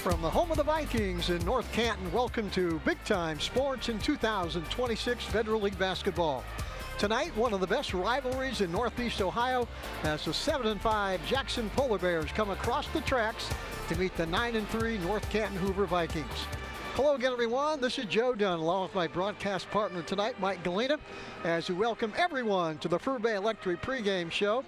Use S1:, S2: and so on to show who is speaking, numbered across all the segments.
S1: From the home of the Vikings in North Canton, welcome to Big Time Sports in 2026 Federal League Basketball. Tonight, one of the best rivalries in Northeast Ohio as the 7-5 Jackson Polar Bears come across the tracks to meet the 9-3 North Canton Hoover Vikings. Hello again, everyone. This is Joe Dunn, along with my broadcast partner tonight, Mike Galena, as we welcome everyone to the Fur-Bay Electric pregame show.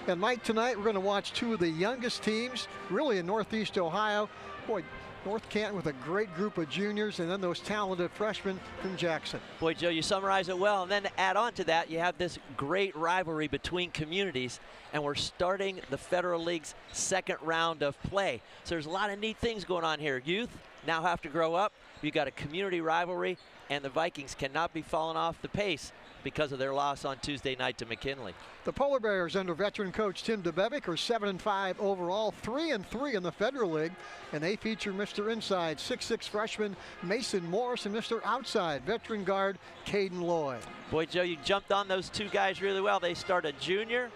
S1: And Mike, tonight we're going to watch two of the youngest teams, really in Northeast Ohio. Boy, North Canton with a great group of juniors, and then those talented freshmen from Jackson.
S2: Boy, Joe, you summarize it well. And then to add on to that, you have this great rivalry between communities, and we're starting the Federal League's second round of play. So there's a lot of neat things going on here. Youth now have to grow up. You've got a community rivalry, and the Vikings cannot be falling off the pace because of their loss on Tuesday night to McKinley.
S1: The Polar Bears under veteran coach Tim DeBevick are 7-5 overall, 3-3 in the Federal League, and they feature Mr. Inside 6'6" freshman Mason Morris and Mr. Outside veteran guard Caden Lloyd.
S2: Boy, Joe, you jumped on those two guys really well. They start a junior,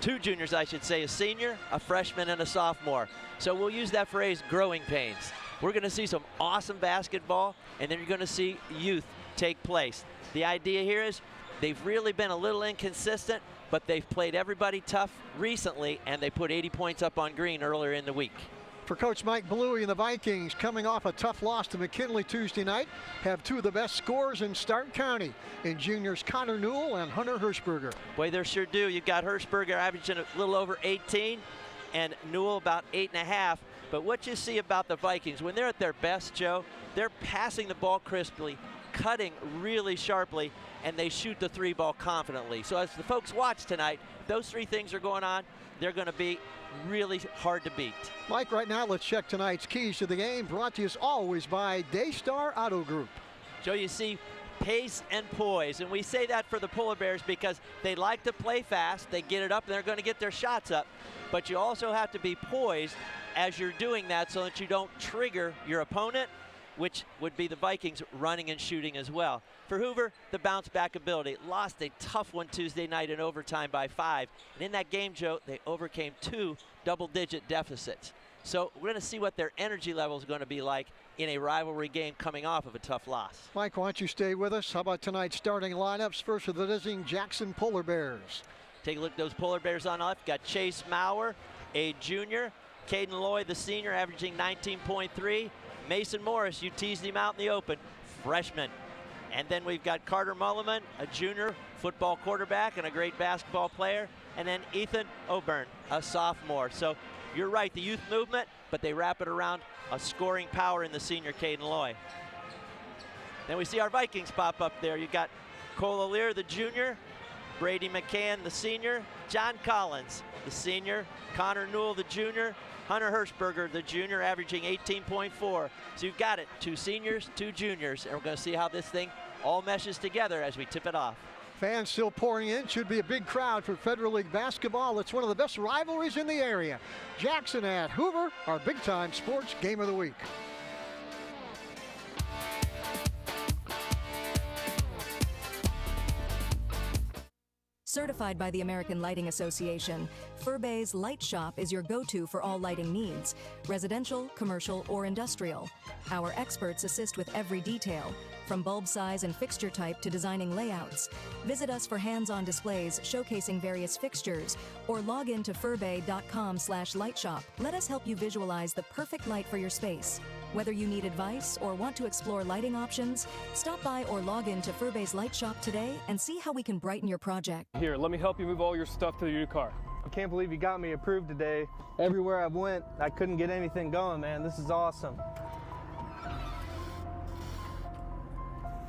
S2: two juniors I should say, a senior, a freshman, and a sophomore. So we'll use that phrase, growing pains. We're going to see some awesome basketball, and then you're going to see youth take place. The idea here is they've really been a little inconsistent, but they've played everybody tough recently, and they put 80 points up on Green earlier in the week.
S1: For Coach Mike Bluey and the Vikings, coming off a tough loss to McKinley Tuesday night, have two of the best scorers in Stark County in juniors Connor Newell and Hunter Hirschberger.
S2: Boy, they sure do. You've got Hirschberger averaging a little over 18 and Newell about 8.5. But what you see about the Vikings, when they're at their best, Joe, they're passing the ball crisply, cutting really sharply, and they shoot the three ball confidently. So as the folks watch tonight, those three things are going on. They're going to be really hard to beat.
S1: Mike, right now let's check tonight's keys to the game, brought to you as always by Daystar Auto Group.
S2: Joe, you see pace and poise, and we say that for the Polar Bears because they like to play fast. They get it up, and they're going to get their shots up. But you also have to be poised as you're doing that so that you don't trigger your opponent, which would be the Vikings running and shooting as well. For Hoover, the bounce back ability. Lost a tough one Tuesday night in overtime by 5. And in that game, Joe, they overcame 2 double-digit deficits. So we're going to see what their energy level is going to be like in a rivalry game coming off of a tough loss.
S1: Mike, why don't you stay with us? How about tonight's starting lineups? First for the visiting Jackson Polar Bears.
S2: Take a look at those Polar Bears on left. Got Chase Maurer, a junior. Caden Lloyd, the senior, averaging 19.3. Mason Morris, you teased him out in the open, freshman. And then we've got Carter Mulliman, a junior football quarterback and a great basketball player. And then Ethan Oburn, a sophomore. So you're right, the youth movement, but they wrap it around a scoring power in the senior Caden Lloyd. Then we see our Vikings pop up there. You got Cole O'Leary, the junior, Brady McCann, the senior, John Collins, the senior, Connor Newell, the junior, Hunter Hirschberger, the junior, averaging 18.4. So you've got it, 2 seniors, 2 juniors, and we're going to see how this thing all meshes together as we tip it off.
S1: Fans still pouring in. Should be a big crowd for Federal League basketball. It's one of the best rivalries in the area. Jackson at Hoover, our Big Time Sports Game of the Week.
S3: Certified by the American Lighting Association, Fur-Bay's Light Shop is your go-to for all lighting needs, residential, commercial, or industrial. Our experts assist with every detail, from bulb size and fixture type to designing layouts. Visit us for hands-on displays showcasing various fixtures, or log in to furbay.com/lightshop. Let us help you visualize the perfect light for your space. Whether you need advice or want to explore lighting options, stop by or log in to Fur-Bay's Light Shop today and see how we can brighten your project.
S4: Here, let me help you move all your stuff to your car.
S5: I can't believe you got me approved today. Everywhere I went, I couldn't get anything going, man. This is awesome.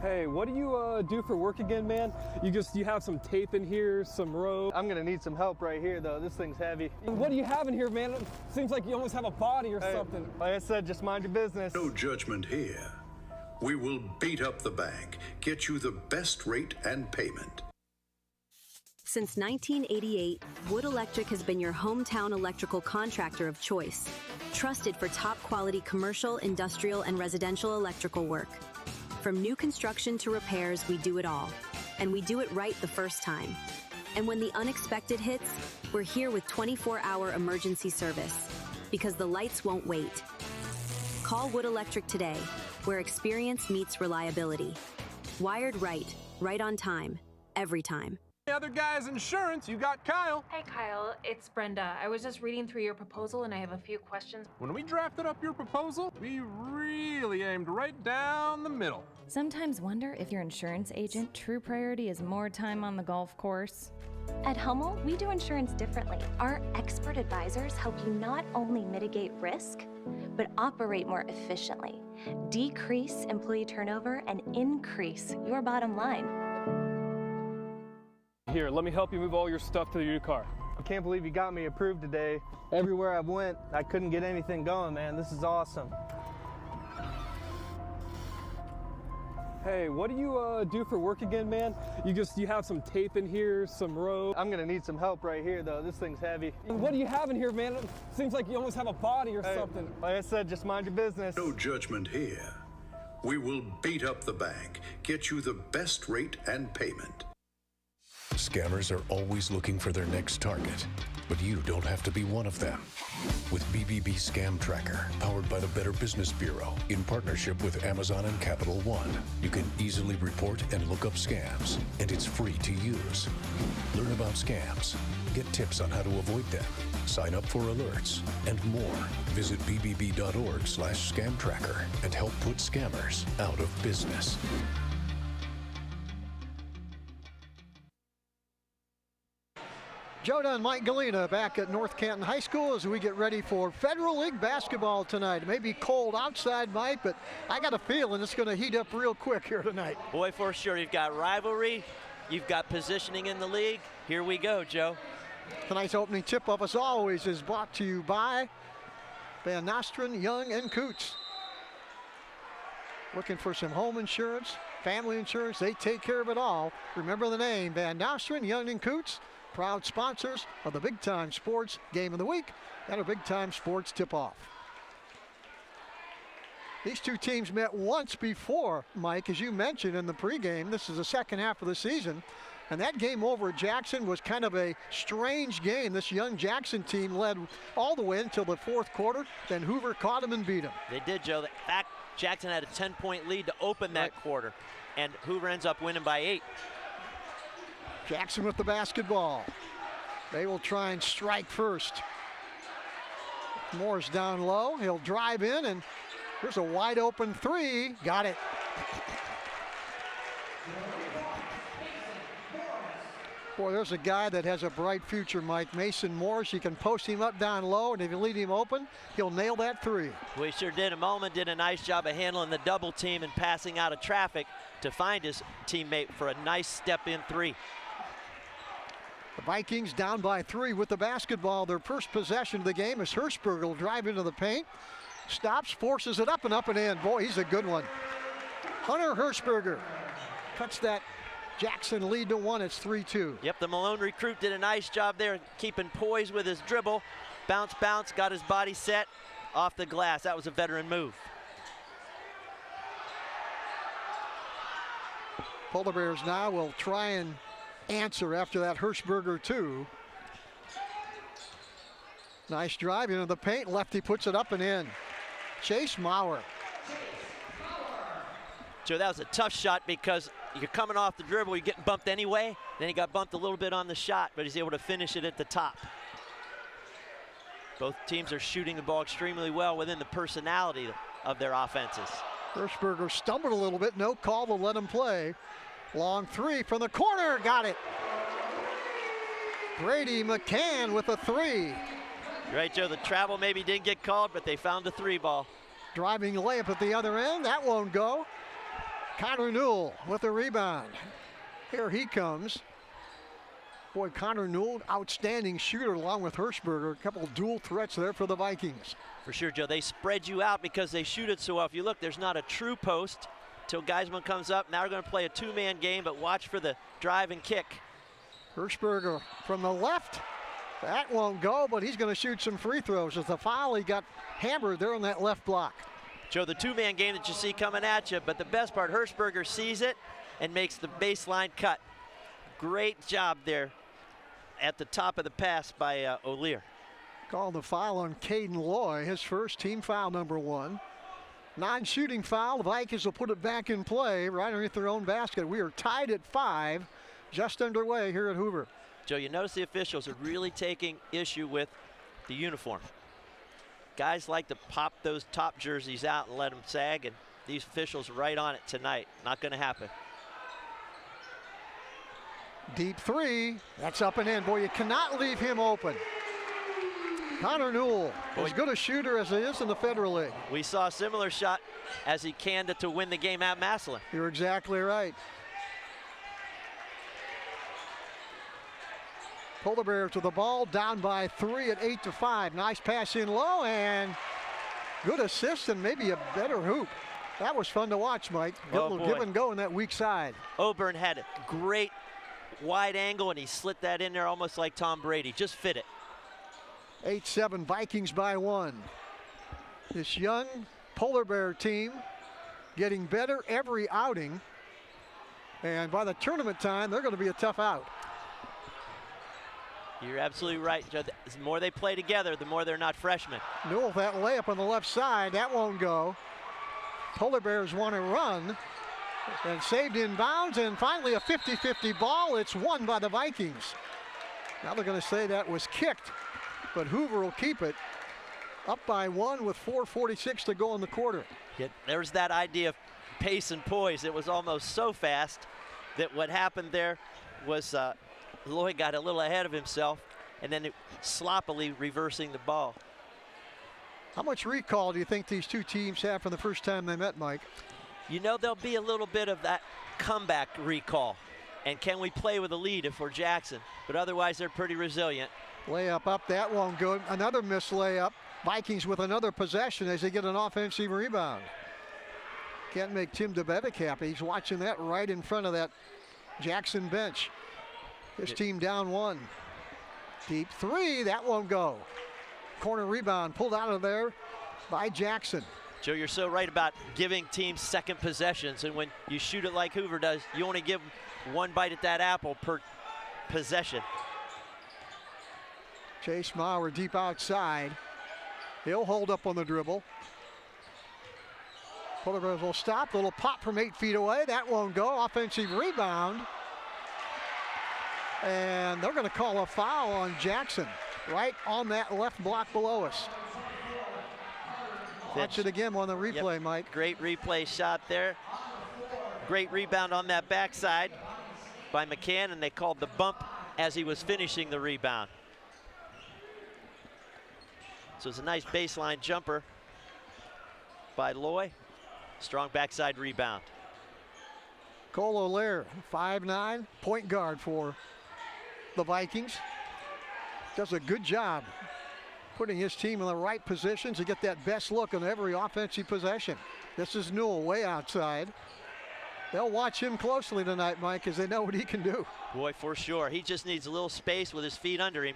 S4: Hey, what do you do for work again, man? You have some tape in here, some rope.
S5: I'm gonna need some help right here, though. This thing's heavy.
S4: What do you have in here, man? It seems like you almost have a body or something.
S5: Like I said, just mind your business.
S6: No judgment here. We will beat up the bank, get you the best rate and payment.
S7: Since 1988, Wood Electric has been your hometown electrical contractor of choice, trusted for top quality commercial, industrial, and residential electrical work. From new construction to repairs, we do it all. And we do it right the first time. And when the unexpected hits, we're here with 24-hour emergency service. Because the lights won't wait. Call Wood Electric today, where experience meets reliability. Wired right, right on time, every time.
S8: The other guy's insurance, you got Kyle.
S9: Hey Kyle, it's Brenda. I was just reading through your proposal and I have a few questions.
S8: When we drafted up your proposal, we really aimed right down the middle.
S10: Sometimes wonder if your insurance agent true priority is more time on the golf course.
S11: At Hummel, we do insurance differently. Our expert advisors help you not only mitigate risk, but operate more efficiently, decrease employee turnover, and increase your bottom line.
S4: Here, let me help you move all your stuff to the new car.
S5: I can't believe you got me approved today. Everywhere I went, I couldn't get anything going, man. This is awesome.
S4: Hey, what do you do for work again, man? You have some tape in here, some rope.
S5: I'm gonna need some help right here, though. This thing's heavy.
S4: What do you have in here, man? It seems like you almost have a body or something.
S5: Like I said, just mind your business.
S6: No judgment here. We will beat up the bank, get you the best rate and payment.
S12: Scammers are always looking for their next target, but you don't have to be one of them. With BBB Scam Tracker, powered by the Better Business Bureau, in partnership with Amazon and Capital One, you can easily report and look up scams, and it's free to use. Learn about scams, get tips on how to avoid them, sign up for alerts, and more. Visit bbb.org/scamtracker and help put scammers out of business.
S1: Joda and Mike Galena back at North Canton High School as we get ready for Federal League basketball tonight. It may be cold outside, Mike, but I got a feeling it's going to heat up real quick here tonight.
S2: Boy, for sure. You've got rivalry. You've got positioning in the league. Here we go, Joe.
S1: Tonight's opening tip-off, as always, is brought to you by Van Nostrand, Young, and Coots. Looking for some home insurance, family insurance, they take care of it all. Remember the name, Van Nostrand, Young, and Coots. Proud sponsors of the Big Time Sports Game of the Week and a Big Time Sports Tip-Off. These two teams met once before, Mike, as you mentioned in the pregame. This is the second half of the season. And that game over at Jackson was kind of a strange game. This young Jackson team led all the way until the fourth quarter. Then Hoover caught them and beat them.
S2: They did, Joe. In fact, Jackson had a 10-point lead to open that quarter. And Hoover ends up winning by 8.
S1: Jackson with the basketball. They will try and strike first. Moore's down low. He'll drive in, and here's a wide open three. Got it. Boy, there's a guy that has a bright future, Mike. Mason Morris. You can post him up down low, and if you lead him open, he'll nail that three.
S2: Well, he sure did. Mullen did a nice job of handling the double team and passing out of traffic to find his teammate for a nice step-in three.
S1: The Vikings down by 3 with the basketball. Their first possession of the game is Hirschberg will drive into the paint. Stops, forces it up and in. Boy, he's a good one. Hunter Hirschberger cuts that Jackson lead to 1. It's 3-2.
S2: Yep, the Malone recruit did a nice job there keeping poise with his dribble. Bounce, got his body set off the glass. That was a veteran move.
S1: Polar Bears now will try and answer after that Hirschberger 2. Nice drive into the paint. Lefty puts it up and in. Chase Maurer.
S2: Joe, that was a tough shot because you're coming off the dribble, you're getting bumped anyway. Then he got bumped a little bit on the shot, but he's able to finish it at the top. Both teams are shooting the ball extremely well within the personality of their offenses.
S1: Hirschberger stumbled a little bit. No call to let him play. Long three from the corner. Got it. Brady McCann with a 3.
S2: Right, Joe, the travel maybe didn't get called, but they found the 3 ball.
S1: Driving layup at the other end. That won't go. Connor Newell with a rebound. Here he comes. Boy, Connor Newell, outstanding shooter along with Hirschberger. A couple dual threats there for the Vikings.
S2: For sure, Joe. They spread you out because they shoot it so well. If you look, there's not a true post till Geisman comes up. Now we're going to play a 2-man game, but watch for the drive and kick.
S1: Hirschberger from the left. That won't go, but he's going to shoot some free throws. As the foul, he got hammered there on that left block.
S2: Joe, the 2-man game that you see coming at you, but the best part, Hirschberger sees it and makes the baseline cut. Great job there at the top of the pass by O'Lear.
S1: Called the foul on Caden Loy, his first, team foul number 1. Non-shooting foul. The Vikings will put it back in play right underneath their own basket. We are tied at 5, just underway here at Hoover.
S2: Joe, you notice the officials are really taking issue with the uniform. Guys like to pop those top jerseys out and let them sag, and these officials are right on it tonight. Not going to happen.
S1: Deep three. That's up and in. Boy, you cannot leave him open. Connor Newell, as good a shooter as he is in the Federal League.
S2: We saw a similar shot as he canned it to win the game at Massillon.
S1: You're exactly right. Polar Bears with the ball, down by 3 at 8-5. Nice pass in low and good assist and maybe a better hoop. That was fun to watch, Mike. Get a little give and go in that weak side.
S2: Oburn had a great wide angle and he slit that in there almost like Tom Brady. Just fit it.
S1: 8-7, Vikings by 1. This young Polar Bear team getting better every outing. And by the tournament time, they're going to be a tough out.
S2: You're absolutely right, Joe. The more they play together, the more they're not freshmen.
S1: Newell, that layup on the left side, that won't go. Polar Bears want to run. And saved in bounds, and finally a 50-50 ball. It's won by the Vikings. Now they're going to say that was kicked, but Hoover will keep it. Up by 1 with 4:46 to go in the quarter.
S2: Yeah, there's that idea of pace and poise. It was almost so fast that what happened there was Lloyd got a little ahead of himself, and then sloppily reversing the ball.
S1: How much recall do you think these two teams have from the first time they met, Mike?
S2: You know, there'll be a little bit of that comeback recall. And can we play with a lead if we're Jackson? But otherwise, they're pretty resilient.
S1: Layup up, that won't go. Another missed layup. Vikings with another possession as they get an offensive rebound. Can't make Tim DeBevick happy. He's watching that right in front of that Jackson bench. His team down 1. Deep three, that won't go. Corner rebound pulled out of there by Jackson.
S2: Joe, you're so right about giving teams second possessions, and when you shoot it like Hoover does, you only give one bite at that apple per possession.
S1: Chase Maurer deep outside. He'll hold up on the dribble. Polar Bears will stop. Little pop from 8 feet away. That won't go. Offensive rebound. And they're going to call a foul on Jackson right on that left block below us. Watch it again on the replay,
S2: yep.
S1: Mike.
S2: Great replay shot there. Great rebound on that backside by McCann, and they called the bump as he was finishing the rebound. So it's a nice baseline jumper by Loy. Strong backside rebound.
S1: Cole O'Leary, 5'9", point guard for the Vikings. Does a good job putting his team in the right positions to get that best look on every offensive possession. This is Newell way outside. They'll watch him closely tonight, Mike, because they know what he can do.
S2: Boy, for sure. He just needs a little space with his feet under him.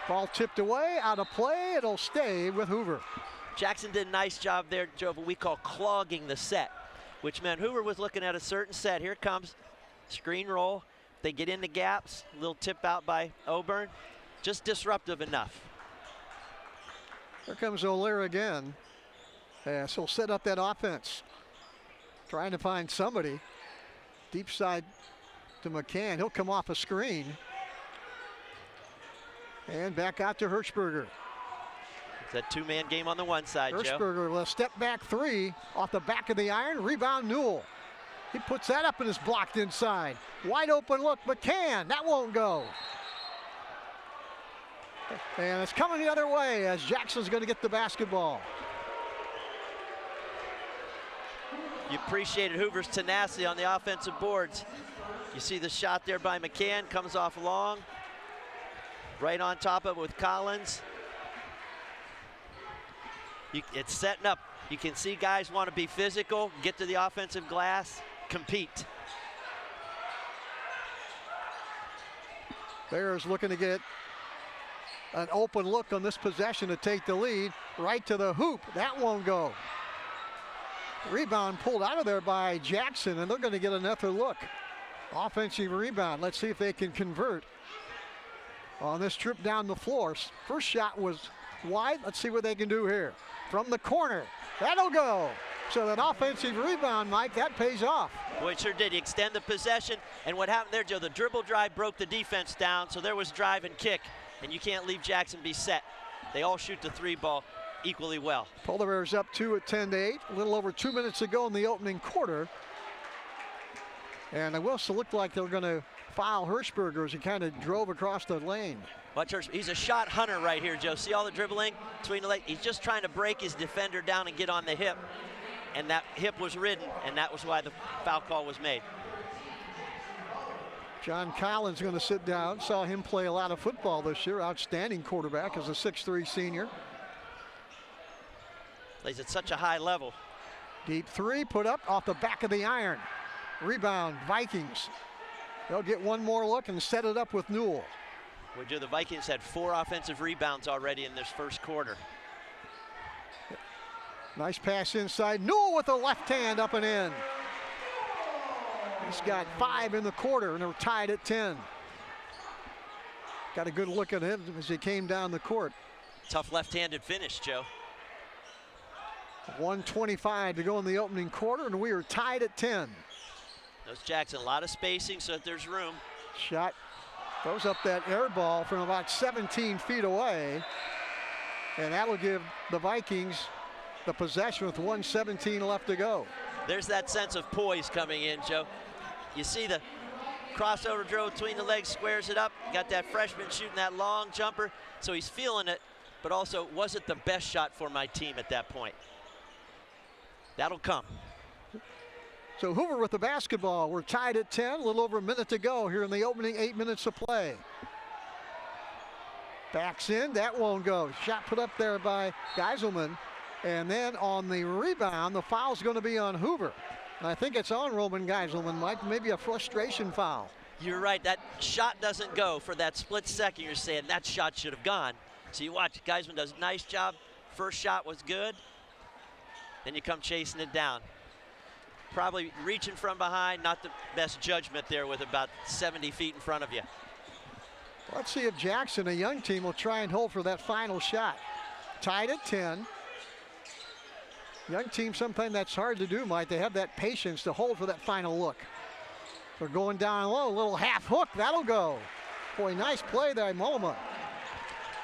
S1: Ball tipped away, out of play. It'll stay with Hoover.
S2: Jackson did a nice job there, Joe, what we call clogging the set, which meant Hoover was looking at a certain set. Here comes screen roll. They get into gaps, little tip out by Oburn. Just disruptive enough.
S1: Here comes O'Leary again. So he'll set up that offense. Trying to find somebody. Deep side to McCann. He'll come off a screen. And back out to Hirschberger.
S2: It's a two-man game on the one side, Joe.
S1: Hirschberger with a step back three off the back of the iron. Rebound Newell. He puts that up and is blocked inside. Wide open look, McCann. That won't go. And it's coming the other way as Jackson's going to get the basketball.
S2: You appreciated Hoover's tenacity on the offensive boards. You see the shot there by McCann, comes off long. Right on top of it with Collins. It's setting up. You can see guys want to be physical, get to the offensive glass, compete.
S1: Bears looking to get an open look on this possession to take the lead. Right to the hoop. That won't go. Rebound pulled out of there by Jackson, and they're going to get another look. Offensive rebound. Let's see if they can convert on this trip down the floor. First shot was wide. Let's see what they can do here. From the corner. That'll go. So that offensive rebound, Mike, that pays off.
S2: Boy, it sure did. He extended the possession, and what happened there, Joe, the dribble drive broke the defense down, so there was drive and kick, and you can't leave Jackson be set. They all shoot the three ball equally well.
S1: Polar Bears up 2 at 10-8. A little over 2 minutes to go in the opening quarter. And the whistle looked like they were going to foul Hirschberger as he kind of drove across the lane.
S2: Watch Hirschberger. He's a shot hunter right here, Joe. See all the dribbling between the legs? He's just trying to break his defender down and get on the hip. And that hip was ridden, and that was why the foul call was made.
S1: John Collins going to sit down. Saw him play a lot of football this year. Outstanding quarterback as a 6'3" senior.
S2: Plays at such a high level.
S1: Deep three put up off the back of the iron. Rebound, Vikings. They'll get one more look and set it up with Newell.
S2: Well, Joe, the Vikings had 4 offensive rebounds already in this first quarter.
S1: Nice pass inside. Newell with the left hand up and in. He's got 5 in the quarter, and they're tied at 10. Got a good look at him as he came down the court.
S2: Tough left-handed finish, Joe.
S1: 1:25 to go in the opening quarter, and we are tied at 10.
S2: Those Jackson, a lot of spacing so that there's room.
S1: Shot throws up that air ball from about 17 feet away, and that will give the Vikings the possession with 1:17 left to go.
S2: There's that sense of poise coming in, Joe. You see the crossover drill between the legs, squares it up. Got that freshman shooting that long jumper, so he's feeling it, but also wasn't the best shot for my team at that point. That'll come.
S1: So Hoover with the basketball. We're tied at 10, a little over a minute to go here in the opening 8 minutes of play. Backs in, that won't go. Shot put up there by Geiselman. And then on the rebound, the foul's going to be on Hoover. And I think it's on Roman Geiselman, Mike, maybe a frustration foul.
S2: You're right, that shot doesn't go. For that split second, you're saying that shot should have gone. So you watch, Geiselman does a nice job. First shot was good. Then you come chasing it down. Probably reaching from behind, not the best judgment there with about 70 feet in front of you.
S1: Let's see if Jackson, a young team, will try and hold for that final shot. Tied at 10. Young team, something that's hard to do, Mike. They have that patience to hold for that final look. They're going down low, a little half hook, that'll go. Boy, nice play there, Mulliman.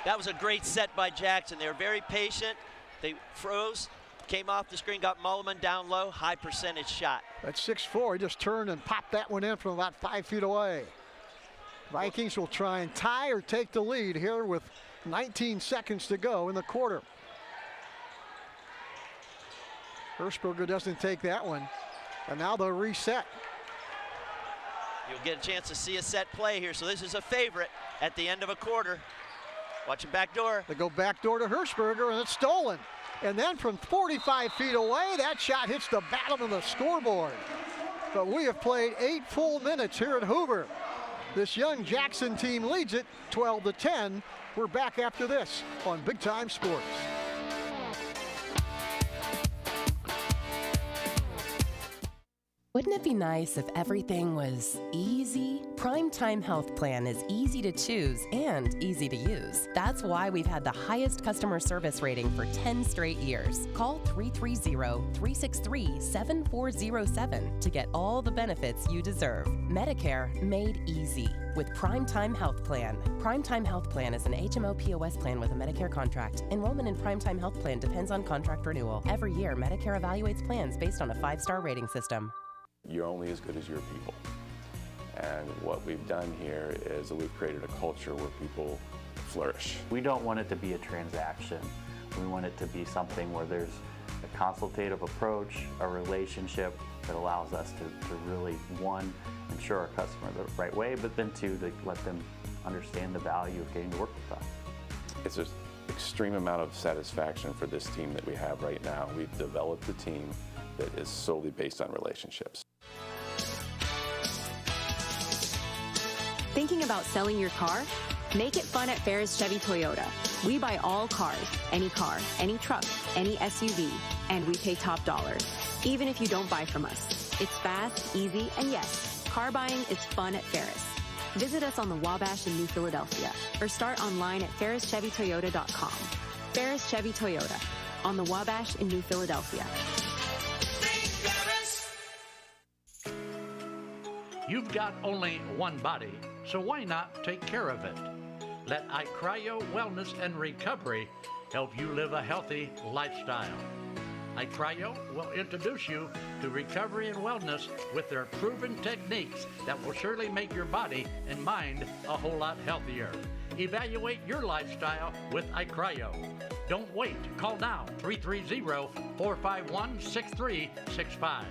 S2: That was a great set by Jackson. They were very patient. They froze, came off the screen, got Mulliman down low, high percentage shot.
S1: That's 6'4", he just turned and popped that one in from about 5 feet away. Vikings will try and tie or take the lead here with 19 seconds to go in the quarter. Hirschberger doesn't take that one, and now they'll reset.
S2: You'll get a chance to see a set play here, so this is a favorite at the end of a quarter. Watch him back door.
S1: They go back door to Hirschberger, and it's stolen. And then from 45 feet away, that shot hits the bottom of the scoreboard. But we have played 8 full minutes here at Hoover. This young Jackson team leads it 12-10. We're back after this on Big Time Sports.
S13: Wouldn't it be nice if everything was easy? Primetime Health Plan is easy to choose and easy to use. That's why we've had the highest customer service rating for 10 straight years. Call 330-363-7407 to get all the benefits you deserve. Medicare made easy with Primetime Health Plan. Primetime Health Plan is an HMO POS plan with a Medicare contract. Enrollment in Primetime Health Plan depends on contract renewal. Every year, Medicare evaluates plans based on a 5-star rating system.
S14: You're only as good as your people. And what we've done here is that we've created a culture where people flourish.
S15: We don't want it to be a transaction. We want it to be something where there's a consultative approach, a relationship that allows us to really, one, ensure our customer the right way, but then two, to let them understand the value of getting to work with us.
S14: It's an extreme amount of satisfaction for this team that we have right now. We've developed a team that is solely based on relationships.
S7: Thinking about selling your car? Make it fun at Ferris Chevy Toyota. We buy all cars, any truck, any SUV, and we pay top dollar, even if you don't buy from us. It's fast, easy, and yes, car buying is fun at Ferris. Visit us on the Wabash in New Philadelphia or start online at ferrischevytoyota.com. Ferris Chevy Toyota. on the Wabash in New Philadelphia.
S16: You've got only one body, so why not take care of it? Let iCryo Wellness and Recovery help you live a healthy lifestyle. iCryo will introduce you to recovery and wellness with their proven techniques that will surely make your body and mind a whole lot healthier. Evaluate your lifestyle with iCryo. Don't wait. Call now, 330-451-6365.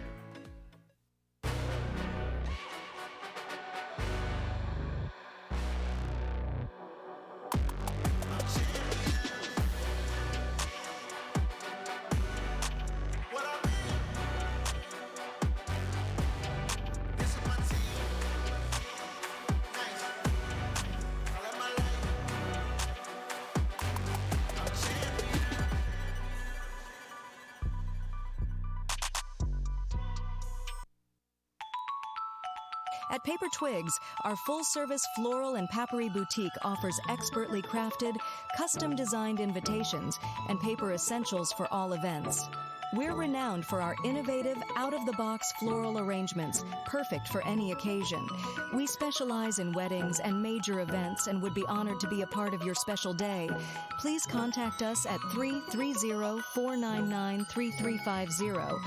S3: At Paper Twigs, our full-service floral and papery boutique offers expertly crafted, custom-designed invitations and paper essentials for all events. We're renowned for our innovative, out-of-the-box floral arrangements, perfect for any occasion. We specialize in weddings and major events and would be honored to be a part of your special day. Please contact us at 330-499-3350.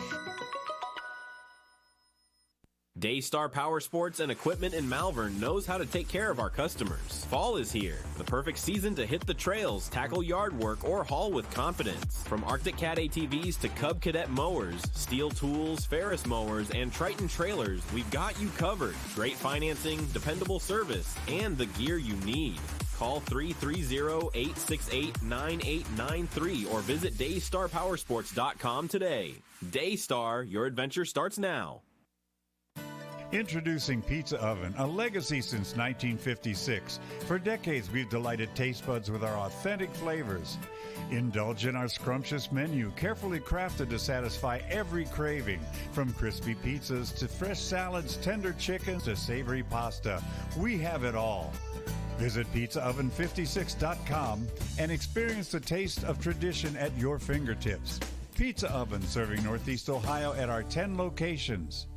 S17: Daystar Power Sports and Equipment in Malvern knows how to take care of our customers. Fall is here, the perfect season to hit the trails, tackle yard work, or haul with confidence. From Arctic Cat ATVs to Cub Cadet mowers, Steel tools, Ferris mowers, and Triton trailers, we've got you covered. Great financing, dependable service, and the gear you need. Call 330-868-9893 or visit DaystarPowersports.com today. Daystar, your adventure starts now.
S18: Introducing Pizza Oven, a legacy since 1956. For decades, we've delighted taste buds with our authentic flavors. Indulge in our scrumptious menu, carefully crafted to satisfy every craving. From crispy pizzas to fresh salads, tender chickens to savory pasta, we have it all. Visit PizzaOven56.com and experience the taste of tradition at your fingertips. Pizza Oven, serving Northeast Ohio at our 10 locations.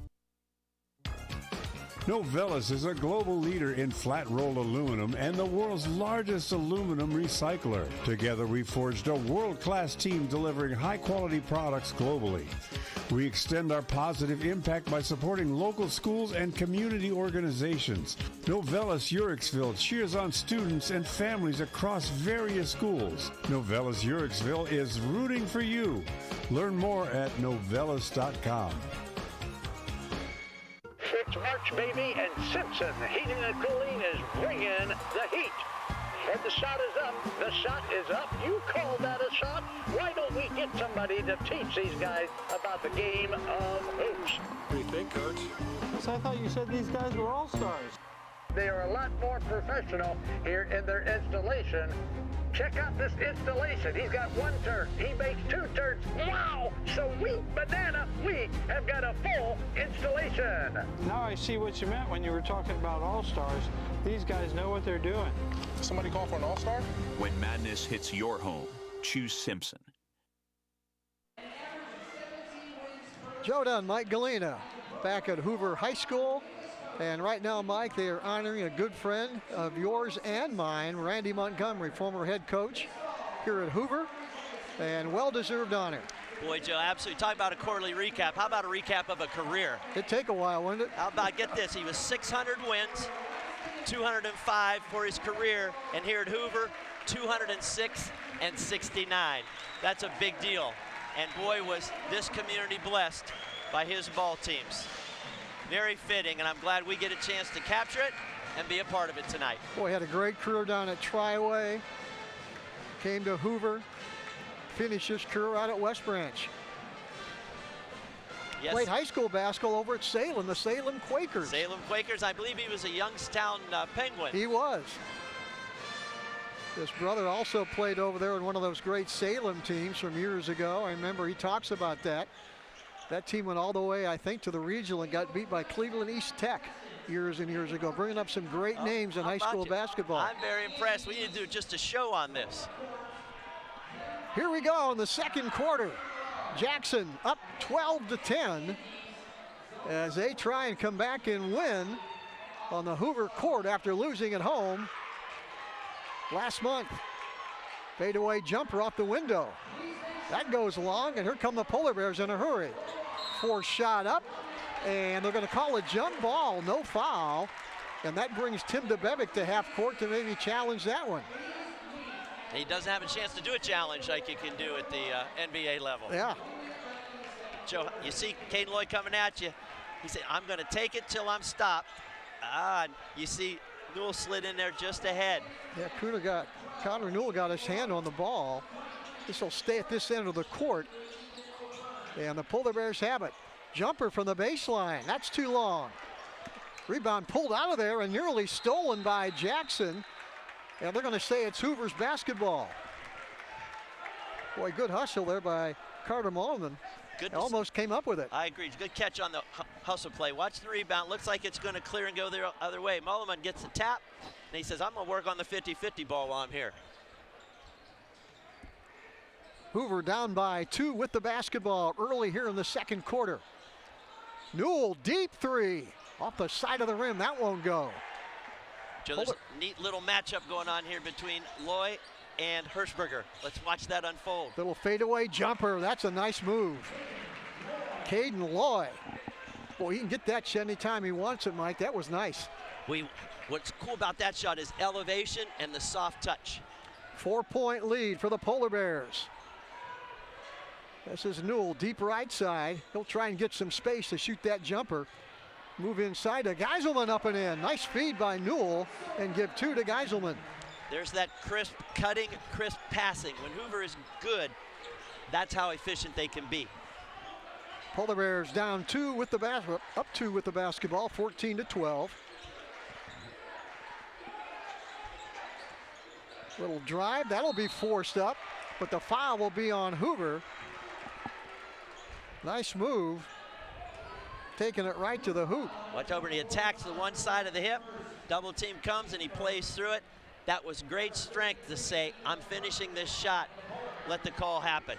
S18: Novellus is a global leader in flat-rolled aluminum and the world's largest aluminum recycler. Together, we forged a world-class team delivering high-quality products globally. We extend our positive impact by supporting local schools and community organizations. Novellus Uricksville cheers on students and families across various schools. Novellus Uricksville is rooting for you. Learn more at novellus.com.
S19: It's March, baby, and Simpson Heating and Cooling is bringing the heat. And the shot is up. The shot is up. You call that a shot? Why don't we get somebody to teach these guys about the game of hoops?
S20: What do you think, Coach?
S5: So I thought you said these guys were all-stars.
S19: They are a lot more professional here in their installation. Check out this installation. He's got one turn. He makes two turns. Wow! Sweet banana. We have got a full installation.
S5: Now I see what you meant when you were talking about all-stars. These guys know what they're doing.
S20: Somebody call for an all-star?
S21: When madness hits your home, choose Simpson.
S1: Joe Dunn, Mike Galena, back at Hoover High School. And right now, Mike, they are honoring a good friend of yours and mine, Randy Montgomery, former head coach here at Hoover, and well-deserved honor.
S2: Boy, Joe, absolutely. Talk about a quarterly recap. How about a recap of a career?
S1: It'd take a while, wouldn't it?
S2: How about, get this, he was 600 wins, 205 for his career, and here at Hoover, 206 and 69. That's a big deal. And boy, was this community blessed by his ball teams. Very fitting, and I'm glad we get a chance to capture it and be a part of it tonight.
S1: Boy, had a great career down at Triway, came to Hoover, finished his career out at West Branch.
S2: Yes.
S1: Played high school basketball over at Salem, the Salem Quakers.
S2: Salem Quakers, I believe he was a Youngstown Penguin.
S1: He was. His brother also played over there in one of those great Salem teams from years ago. I remember he talks about that. That team went all the way, I think, to the regional and got beat by Cleveland East Tech years and years ago, bringing up some great names in high school basketball.
S2: I'm very impressed. We need to do just a show on this.
S1: Here we go in the second quarter. Jackson up 12-10 as they try and come back and win on the Hoover court after losing at home last month. Fadeaway jumper off the window. That goes long, and here come the Polar Bears in a hurry. Forced shot up, and they're going to call a jump ball, no foul. And that brings Tim DeBevick to half court to maybe challenge that one.
S2: He doesn't have a chance to do a challenge like you can do at the NBA level.
S1: Yeah.
S2: Joe, you see Caden Lloyd coming at you. He said, I'm going to take it till I'm stopped. You see Newell slid in there just ahead.
S1: Yeah, Connor Newell got his hand on the ball. This will stay at this end of the court. And the Polar Bears have it. Jumper from the baseline. That's too long. Rebound pulled out of there and nearly stolen by Jackson. And they're going to say it's Hoover's basketball. Boy, good hustle there by Carter Mulliman. Almost came up with it.
S2: I agree. Good catch on the hustle play. Watch the rebound. Looks like it's going to clear and go the other way. Mulliman gets the tap, and he says, I'm going to work on the 50-50 ball while I'm here.
S1: Hoover down by 2 with the basketball early here in the second quarter. Newell, deep three. Off the side of the rim. That won't go.
S2: Joe, there's a neat little matchup going on here between Loy and Hirschberger. Let's watch that unfold.
S1: Little fadeaway jumper. That's a nice move. Caden Loy. Boy, he can get that shot anytime he wants it, Mike. That was nice.
S2: What's cool about that shot is elevation and the soft touch.
S1: 4-point lead for the Polar Bears. This is Newell, deep right side. He'll try and get some space to shoot that jumper. Move inside to Geiselman, up and in. Nice feed by Newell, and give 2 to Geiselman.
S2: There's that crisp cutting, crisp passing. When Hoover is good, that's how efficient they can be.
S1: Polar Bears down 2 with the basketball, up 2 with the basketball, 14-12. Little drive, that'll be forced up, but the foul will be on Hoover. Nice move. Taking it right to the hoop.
S2: Watch over, and he attacks the one side of the hip. Double team comes and he plays through it. That was great strength to say, I'm finishing this shot. Let the call happen.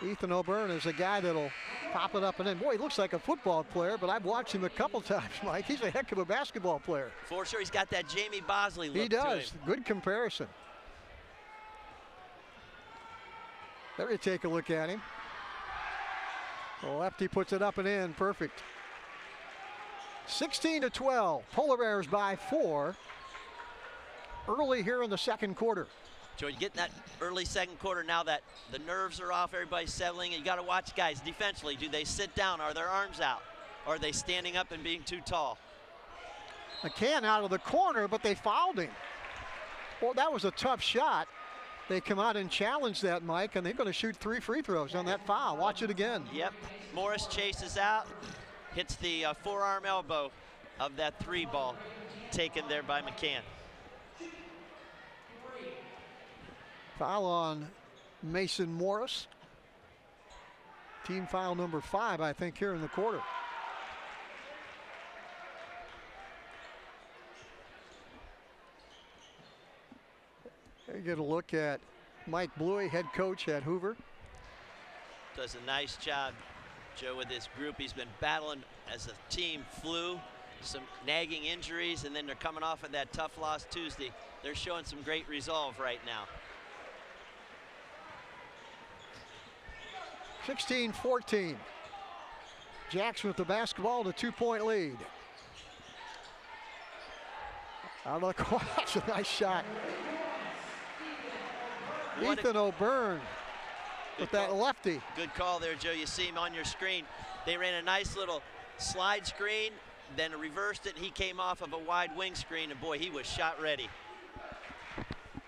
S1: Ethan O'Byrne is a guy that'll pop it up and in. Boy, he looks like a football player, but I've watched him a couple times, Mike. He's a heck of a basketball player.
S2: For sure, he's got that Jamie Bosley look.
S1: He does.
S2: To him.
S1: Good comparison. There you take a look at him. The lefty puts it up and in, perfect. 16-12, Polar Bears by 4. Early here in the second quarter.
S2: Joe, you get in that early second quarter now that the nerves are off, everybody's settling, and you got to watch guys defensively. Do they sit down? Are their arms out? Or are they standing up and being too tall?
S1: McCann out of the corner, but they fouled him. Well, that was a tough shot. They come out and challenge that, Mike, and they're going to shoot 3 free throws on that foul. Watch it again.
S2: Yep. Morris chases out, hits the forearm elbow of that 3 ball taken there by McCann.
S1: Foul on Mason Morris. Team foul number 5, I think, here in the quarter. There you get a look at Mike Bluey, head coach at Hoover.
S2: Does a nice job, Joe, with this group. He's been battling as a team flu, some nagging injuries, and then they're coming off of that tough loss Tuesday. They're showing some great resolve right now.
S1: 16-14. Jackson with the basketball, the 2-point lead. Out of the corner, that's a nice shot. Ethan O'Byrne with that lefty.
S2: Good call there, Joe. You see him on your screen. They ran a nice little slide screen, then reversed it. He came off of a wide wing screen, and boy, he was shot ready.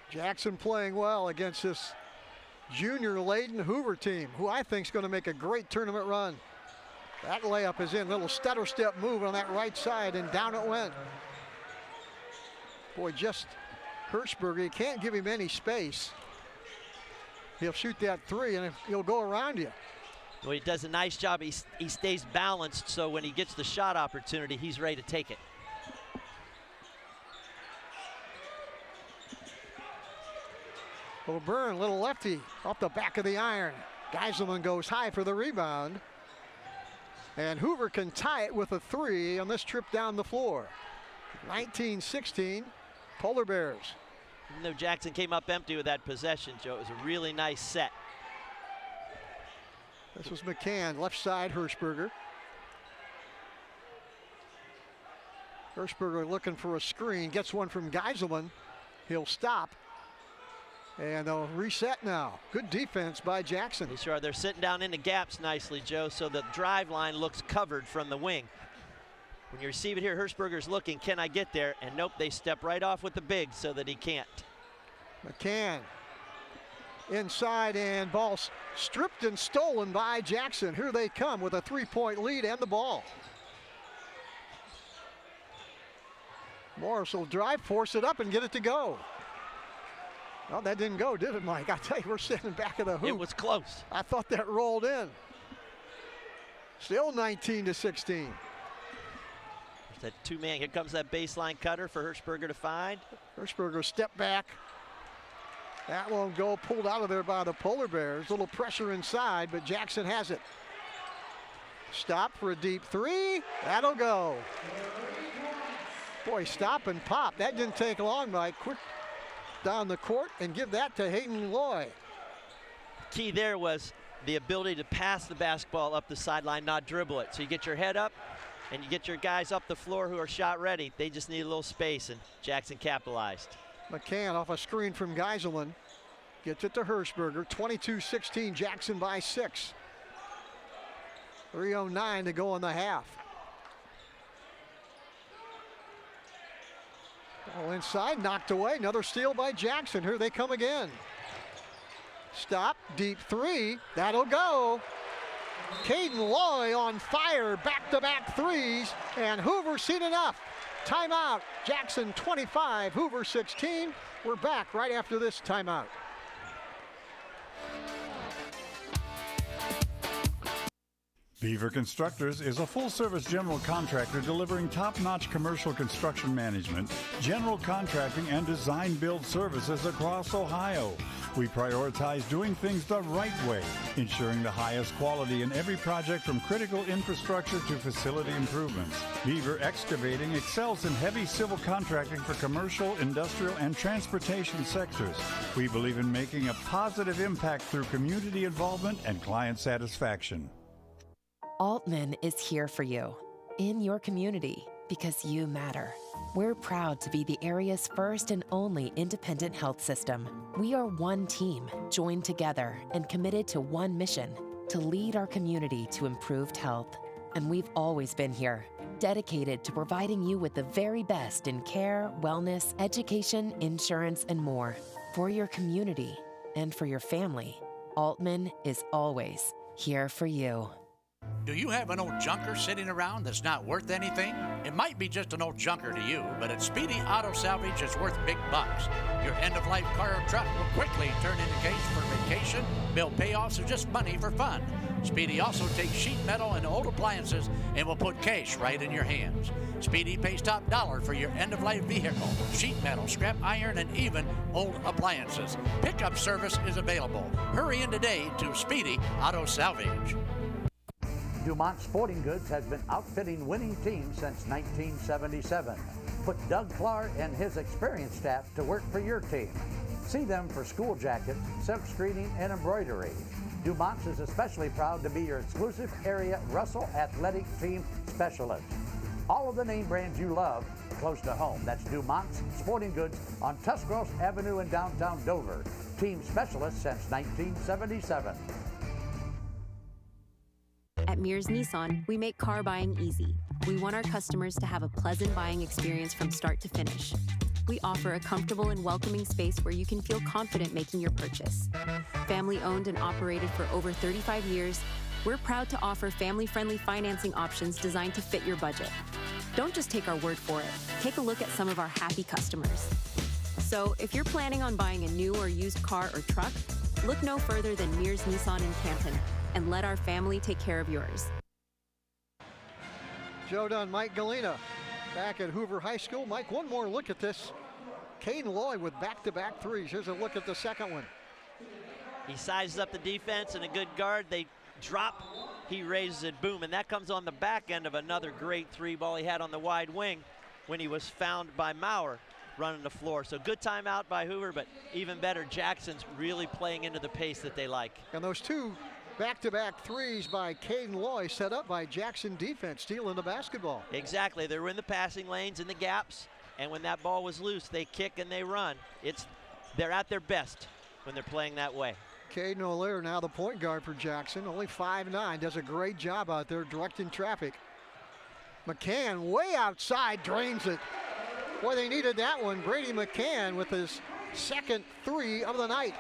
S1: Jackson playing well against this junior-laden Hoover team, who I think is going to make a great tournament run. That layup is in. Little stutter step move on that right side, and down it went. Boy, just Hirschberger, you can't give him any space. He'll shoot that 3 and he'll go around you.
S2: Well, he does a nice job. He stays balanced, so when he gets the shot opportunity, he's ready to take it.
S1: O'Byrne, little lefty, off the back of the iron. Geiselman goes high for the rebound. And Hoover can tie it with a 3 on this trip down the floor. 19-16, Polar Bears.
S2: Even though Jackson came up empty with that possession, Joe, it was a really nice set.
S1: This was McCann, left side, Hirschberger. Hirschberger looking for a screen, gets one from Geiselman. He'll stop. And they'll reset now. Good defense by Jackson.
S2: They sure are. They're sitting down in the gaps nicely, Joe, so the drive line looks covered from the wing. When you receive it here, Hirschberger's looking, can I get there? And nope, they step right off with the big so that he can't.
S1: McCann inside, and ball stripped and stolen by Jackson. Here they come with a 3-point lead and the ball. Morris will drive, force it up, and get it to go. Well, that didn't go, did it, Mike? I tell you, we're sitting back of the hoop.
S2: It was close.
S1: I thought that rolled in. Still 19-16.
S2: That two-man, here comes that baseline cutter for Hirschberger to find.
S1: Hirschberger step back. That won't go, pulled out of there by the Polar Bears. A little pressure inside, but Jackson has it. Stop for a deep 3. That'll go. Boy, stop and pop. That didn't take long, Mike. Quick down the court and give that to Hayden Loy.
S2: Key there was the ability to pass the basketball up the sideline, not dribble it. So you get your head up and you get your guys up the floor who are shot ready. They just need a little space, and Jackson capitalized.
S1: McCann off a screen from Geiselman. Gets it to Hirschberger. 22-16, Jackson by 6. 3:09 to go in the half. Ball inside, knocked away. Another steal by Jackson. Here they come again. Stop, deep 3. That'll go. Caden Loy on fire, back-to-back 3s, and Hoover seen enough. Timeout. Jackson 25, Hoover 16. We're back right after this timeout.
S18: Beaver Constructors is a full-service general contractor delivering top-notch commercial construction management, general contracting, and design-build services across Ohio. We prioritize doing things the right way, ensuring the highest quality in every project from critical infrastructure to facility improvements. Beaver Excavating excels in heavy civil contracting for commercial, industrial, and transportation sectors. We believe in making a positive impact through community involvement and client satisfaction.
S13: Altman is here for you, in your community, because you matter. We're proud to be the area's first and only independent health system. We are one team, joined together and committed to one mission, to lead our community to improved health. And we've always been here, dedicated to providing you with the very best in care, wellness, education, insurance, and more. For your community and for your family, Altman is always here for you.
S16: Do you have an old junker sitting around that's not worth anything? It might be just an old junker to you, but at Speedy Auto Salvage, it's worth big bucks. Your end-of-life car or truck will quickly turn into cash for vacation, bill payoffs, or just money for fun. Speedy also takes sheet metal and old appliances and will put cash right in your hands. Speedy pays top dollar for your end-of-life vehicle, sheet metal, scrap iron, and even old appliances. Pickup service is available. Hurry in today to Speedy Auto Salvage.
S9: Dumont Sporting Goods has been outfitting winning teams since 1977. Put Doug Clark and his experienced staff to work for your team. See them for school jackets, silk screening, and embroidery. Dumont's is especially proud to be your exclusive area Russell Athletic Team Specialist. All of the name brands you love close to home. That's Dumont's Sporting Goods on Tuscarawas Avenue in downtown Dover. Team specialist since 1977.
S7: At Mears Nissan, we make car buying easy. We want our customers to have a pleasant buying experience from start to finish. We offer a comfortable and welcoming space where you can feel confident making your purchase. Family owned and operated for over 35 years, we're proud to offer family-friendly financing options designed to fit your budget. Don't just take our word for it. Take a look at some of our happy customers. So if you're planning on buying a new or used car or truck, look no further than Mears Nissan in Canton, and let our family take care of yours.
S1: Joe Dunn, Mike Galena back at Hoover High School. Mike, one more look at this Caden Loy with back-to-back threes. Here's a look at the second one.
S2: He sizes up the defense and a good guard. They drop, he raises it, boom, and that comes on the back end of another great three ball he had on the wide wing when he was found by Maurer running the floor. So good timeout by Hoover, but even better, Jackson's really playing into the pace that they like.
S1: And those two back-to-back threes by Caden Loy set up by Jackson defense, stealing the basketball.
S2: Exactly, they were in the passing lanes, in the gaps, and when that ball was loose, they kick and they run. They're at their best when they're playing that way.
S1: Caden O'Leary now the point guard for Jackson, only 5'9", does a great job out there directing traffic. McCann way outside, drains it. Boy, they needed that one. Brady McCann with his second three of the night.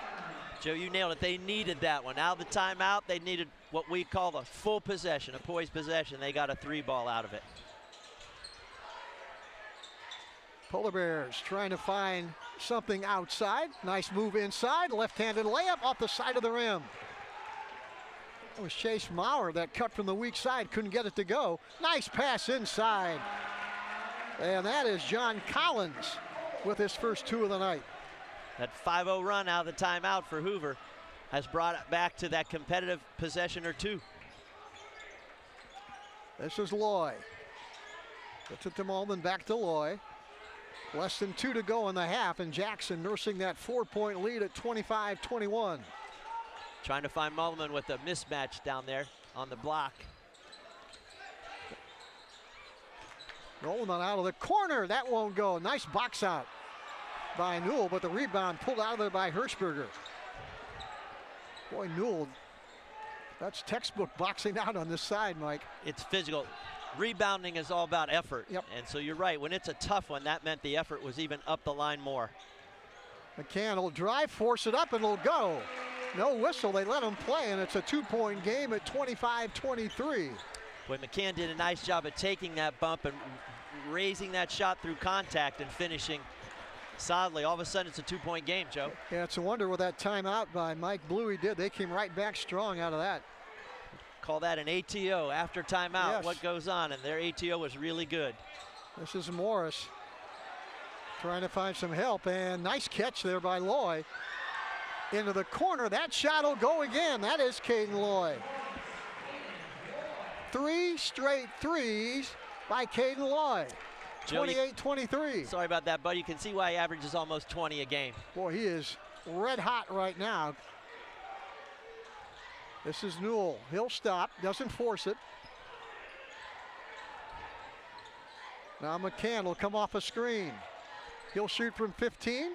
S2: Joe, you nailed it. They needed that one. Out of the timeout, they needed what we call a full possession, a poised possession. They got a three ball out of it.
S1: Polar Bears trying to find something outside. Nice move inside. Left-handed layup off the side of the rim. That was Chase Maurer that cut from the weak side. Couldn't get it to go. Nice pass inside. And that is John Collins with his first two of the night.
S2: That 5-0 run out of the timeout for Hoover has brought it back to that competitive possession or two.
S1: This is Loy. Gets it to Malman, back to Loy. Less than 2 to go in the half, and Jackson nursing that 4-point lead at 25-21.
S2: Trying to find Mulliman with a mismatch down there on the block.
S1: Rolling out of the corner, that won't go. Nice box out by Newell, but the rebound pulled out of there by Hirschberger. Boy, Newell, that's textbook boxing out on this side, Mike.
S2: It's physical. Rebounding is all about effort.
S1: Yep.
S2: And so you're right, when it's a tough one, that meant the effort was even up the line more.
S1: McCann will drive, force it up, and it'll go. No whistle, they let him play, and it's a 2-point game at 25-23.
S2: Boy, McCann did a nice job of taking that bump and raising that shot through contact and finishing solidly. All of a sudden, it's a 2-point game, Joe.
S1: Yeah, it's a wonder what that timeout by Mike Bluey did. They came right back strong out of that.
S2: Call that an ATO, after timeout,
S1: yes.
S2: What goes on, and their ATO was really good.
S1: This is Morris trying to find some help, and nice catch there by Loy. Into the corner, that shot will go again. That is Caden Loy. 3 straight threes by Caden Loy. 28-23.
S2: Sorry about that, buddy. You can see why he averages almost 20 a game.
S1: Boy, he is red hot right now. This is Newell. He'll stop, doesn't force it. Now McCann will come off a screen. He'll shoot from 15,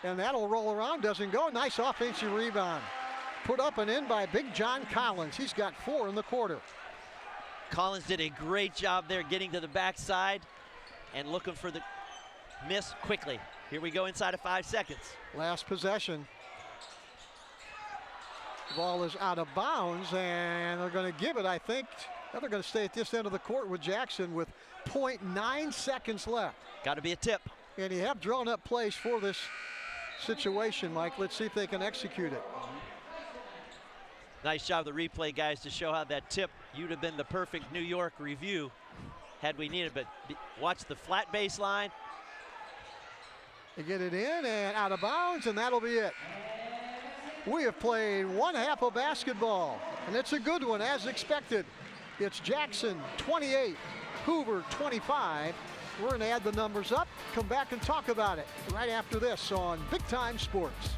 S1: and that'll roll around, doesn't go. Nice offensive rebound. Put up and in by Big John Collins. He's got 4 in the quarter.
S2: Collins did a great job there getting to the backside and looking for the miss quickly. Here we go inside of 5 seconds.
S1: Last possession. The ball is out of bounds, and they're going to give it, I think. They're going to stay at this end of the court with Jackson with 0.9 seconds left.
S2: Got to be a tip.
S1: And you have drawn up plays for this situation, Mike. Let's see if they can execute it.
S2: Nice job, the replay guys, to show how that tip, you'd have been the perfect New York review had we needed, but watch the flat baseline.
S1: They get it in and out of bounds, and that'll be it. We have played one half of basketball, and it's a good one as expected. It's Jackson 28, Hoover 25. We're going to add the numbers up, come back and talk about it right after this on Big Time Sports.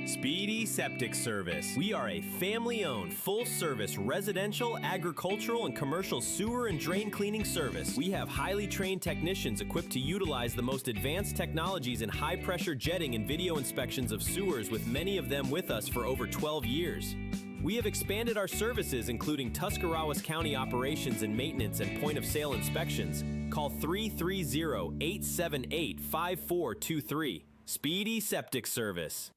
S17: Speedy Septic Service. We are a family-owned, full-service residential, agricultural, and commercial sewer and drain cleaning service. We have highly trained technicians equipped to utilize the most advanced technologies in high-pressure jetting and video inspections of sewers, with many of them with us for over 12 years. We have expanded our services, including Tuscarawas County operations and maintenance and point-of-sale inspections. Call 330-878-5423. Speedy Septic Service.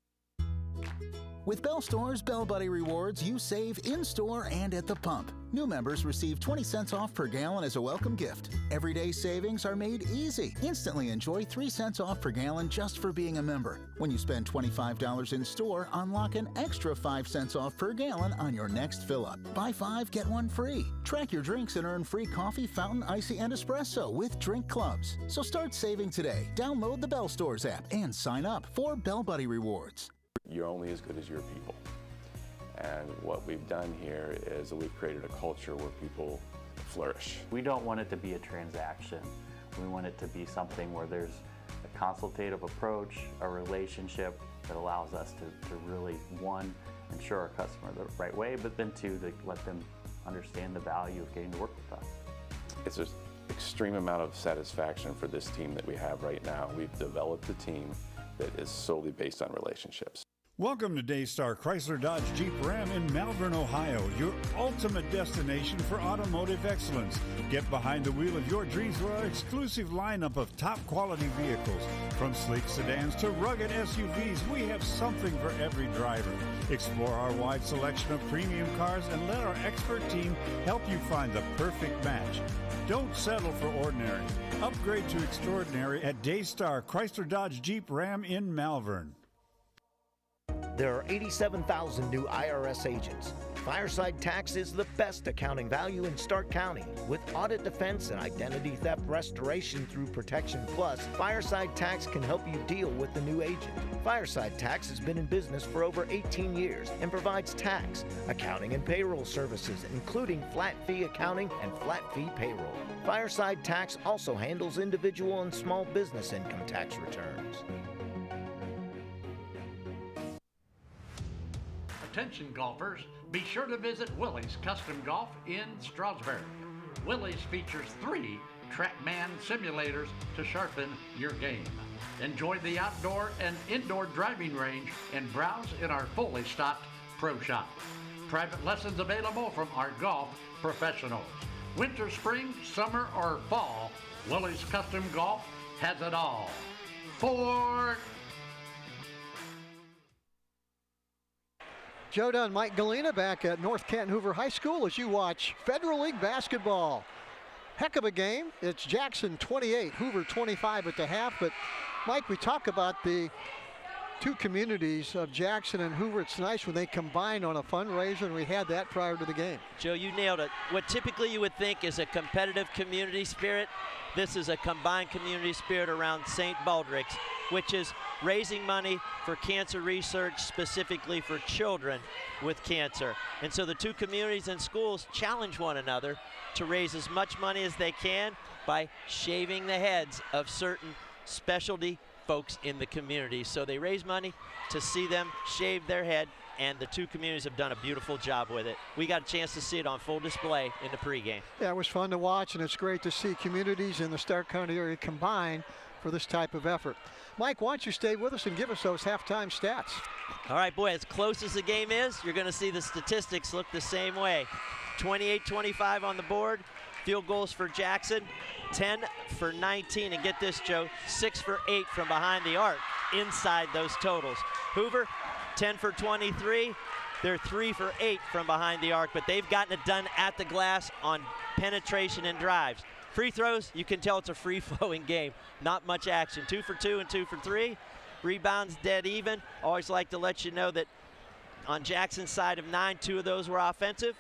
S8: With Bell Store's Bell Buddy Rewards, you save in-store and at the pump. New members receive 20 cents off per gallon as a welcome gift. Everyday savings are made easy. Instantly enjoy 3 cents off per gallon just for being a member. When you spend $25 in store, unlock an extra 5 cents off per gallon on your next fill-up. Buy 5, get 1 free. Track your drinks and earn free coffee, fountain, icy, and espresso with drink clubs. So start saving today. Download the Bell Stores app and sign up for Bell Buddy Rewards.
S14: You're only as good as your people. And what we've done here is that we've created a culture where people flourish.
S15: We don't want it to be a transaction. We want it to be something where there's a consultative approach, a relationship that allows us to really, one, ensure our customer the right way, but then two, to let them understand the value of getting to work with us.
S14: It's an extreme amount of satisfaction for this team that we have right now. We've developed a team that is solely based on relationships.
S18: Welcome to Daystar Chrysler Dodge Jeep Ram in Malvern, Ohio, your ultimate destination for automotive excellence. Get behind the wheel of your dreams with our exclusive lineup of top quality vehicles. From sleek sedans to rugged SUVs, we have something for every driver. Explore our wide selection of premium cars and let our expert team help you find the perfect match. Don't settle for ordinary. Upgrade to extraordinary at Daystar Chrysler Dodge Jeep Ram in Malvern.
S22: There are 87,000 new IRS agents. Fireside Tax is the best accounting value in Stark County. With audit defense and identity theft restoration through Protection Plus, Fireside Tax can help you deal with the new agent. Fireside Tax has been in business for over 18 years and provides tax, accounting, and payroll services, including flat fee accounting and flat fee payroll. Fireside Tax also handles individual and small business income tax returns.
S16: Attention golfers, be sure to visit Willie's Custom Golf in Stroudsburg. Willie's features 3 TrackMan simulators to sharpen your game. Enjoy the outdoor and indoor driving range and browse in our fully stocked pro shop. Private lessons available from our golf professionals. Winter, spring, summer, or fall, Willie's Custom Golf has it all. For
S1: Joe Dunn, Mike Galena back at North Canton Hoover High School as you watch Federal League basketball. Heck of a game. It's Jackson 28, Hoover 25 at the half. But Mike, we talk about the two communities of Jackson and Hoover. It's nice when they combine on a fundraiser, and we had that prior to the game.
S2: Joe, you nailed it. What typically you would think is a competitive community spirit, this is a combined community spirit around St. Baldrick's, which is raising money for cancer research, specifically for children with cancer. And so the two communities and schools challenge one another to raise as much money as they can by shaving the heads of certain specialty folks in the community. So they raise money to see them shave their head, and the two communities have done a beautiful job with it. We got a chance to see it on full display in the pregame.
S1: Yeah, it was fun to watch, and it's great to see communities in the Stark County area combine for this type of effort. Mike, why don't you stay with us and give us those halftime stats?
S2: All right, boy, as close as the game is, you're going to see the statistics look the same way. 28-25 on the board. Field goals for Jackson, 10 for 19. And get this, Joe, 6 for 8 from behind the arc inside those totals. Hoover, 10 for 23. They're 3 for 8 from behind the arc, but they've gotten it done at the glass on penetration and drives. Free throws, you can tell it's a free-flowing game. Not much action. 2 for 2 and 2 for 3. Rebounds dead even. Always like to let you know that on Jackson's side of 9, 2 of those were offensive.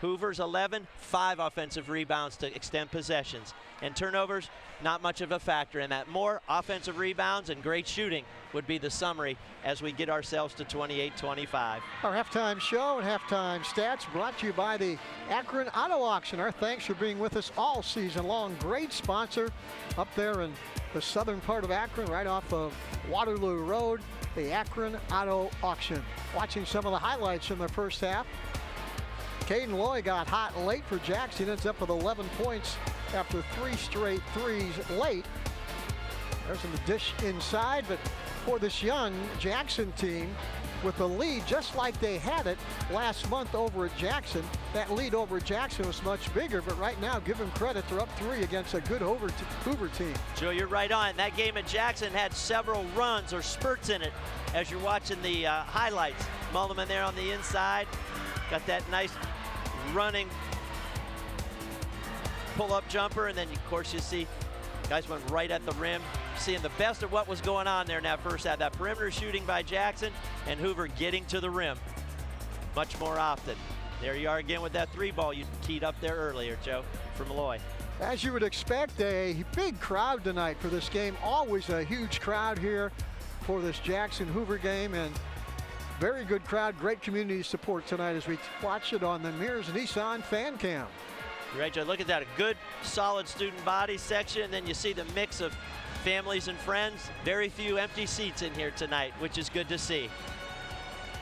S2: Hoover's 11, 5 offensive rebounds to extend possessions. And turnovers, not much of a factor in that. More offensive rebounds and great shooting would be the summary as we get ourselves to 28-25.
S1: Our halftime show and halftime stats brought to you by the Akron Auto Auction. Our thanks for being with us all season long. Great sponsor up there in the southern part of Akron, right off of Waterloo Road, the Akron Auto Auction. Watching some of the highlights from the first half. Caden Loy got hot late for Jackson. Ends up with 11 points after 3 straight threes late. There's a dish inside, but for this young Jackson team with the lead just like they had it last month over at Jackson, that lead over at Jackson was much bigger, but right now, give them credit, they're up 3 against a good Hoover team.
S2: Joe, you're right on. That game at Jackson had several runs or spurts in it as you're watching the highlights. Mulliman there on the inside. Got that nice running pull-up jumper, and then of course you see guys went right at the rim. Seeing the best of what was going on there in that first half. That perimeter shooting by Jackson and Hoover getting to the rim much more often. There you are again with that three ball you teed up there earlier, Joe, for Malloy.
S1: As you would expect, a big crowd tonight for this game. Always a huge crowd here for this Jackson-Hoover game, and very good crowd, great community support tonight as we watch it on the Mears Nissan fan cam.
S2: Right, Joe, look at that, a good solid student body section, and then you see the mix of families and friends. Very few empty seats in here tonight, which is good to see.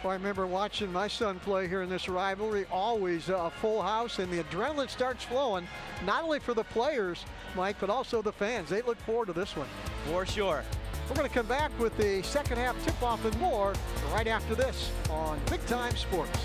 S1: Well, I remember watching my son play here in this rivalry, always a full house, and the adrenaline starts flowing, not only for the players, Mike, but also the fans. They look forward to this one.
S2: For sure.
S1: We're going to come back with the second half tip-off and more right after this on Big Time Sports.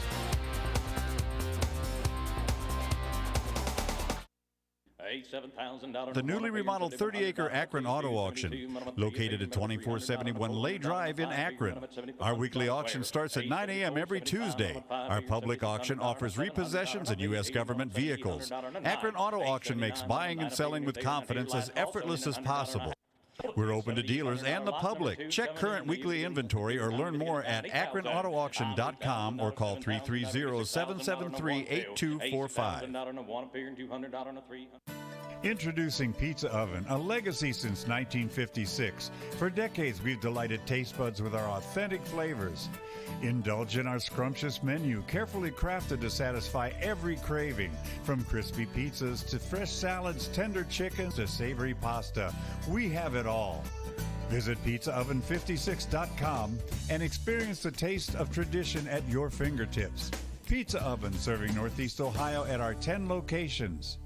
S18: The newly remodeled 30-acre Akron Auto Auction, located at 2471 Lay Drive in Akron. Our weekly auction starts at 9 a.m. every Tuesday. Our public auction offers repossessions and U.S. government vehicles. Akron Auto Auction makes buying and selling with confidence as effortless as possible. We're open to dealers and the public. Check current weekly inventory or learn more at akronautauction.com or call 330-773-8245. Introducing Pizza Oven, a legacy since 1956. For decades, we've delighted taste buds with our authentic flavors. Indulge in our scrumptious menu, carefully crafted to satisfy every craving. From crispy pizzas to fresh salads, tender chickens to savory pasta, we have it all. Visit pizzaoven56.com and experience the taste of tradition at your fingertips. Pizza Oven, serving Northeast Ohio at our 10 locations.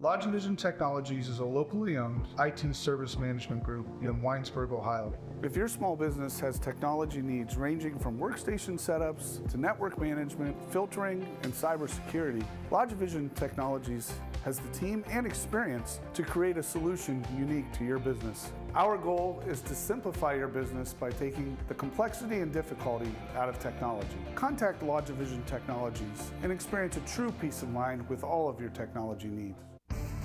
S10: LodgeVision Technologies is a locally owned IT service management group in Winesburg, Ohio. If your small business has technology needs ranging from workstation setups to network management, filtering, and cybersecurity, LodgeVision Technologies has the team and experience to create a solution unique to your business. Our goal is to simplify your business by taking the complexity and difficulty out of technology. Contact LodgeVision Technologies and experience a true peace of mind with all of your technology needs.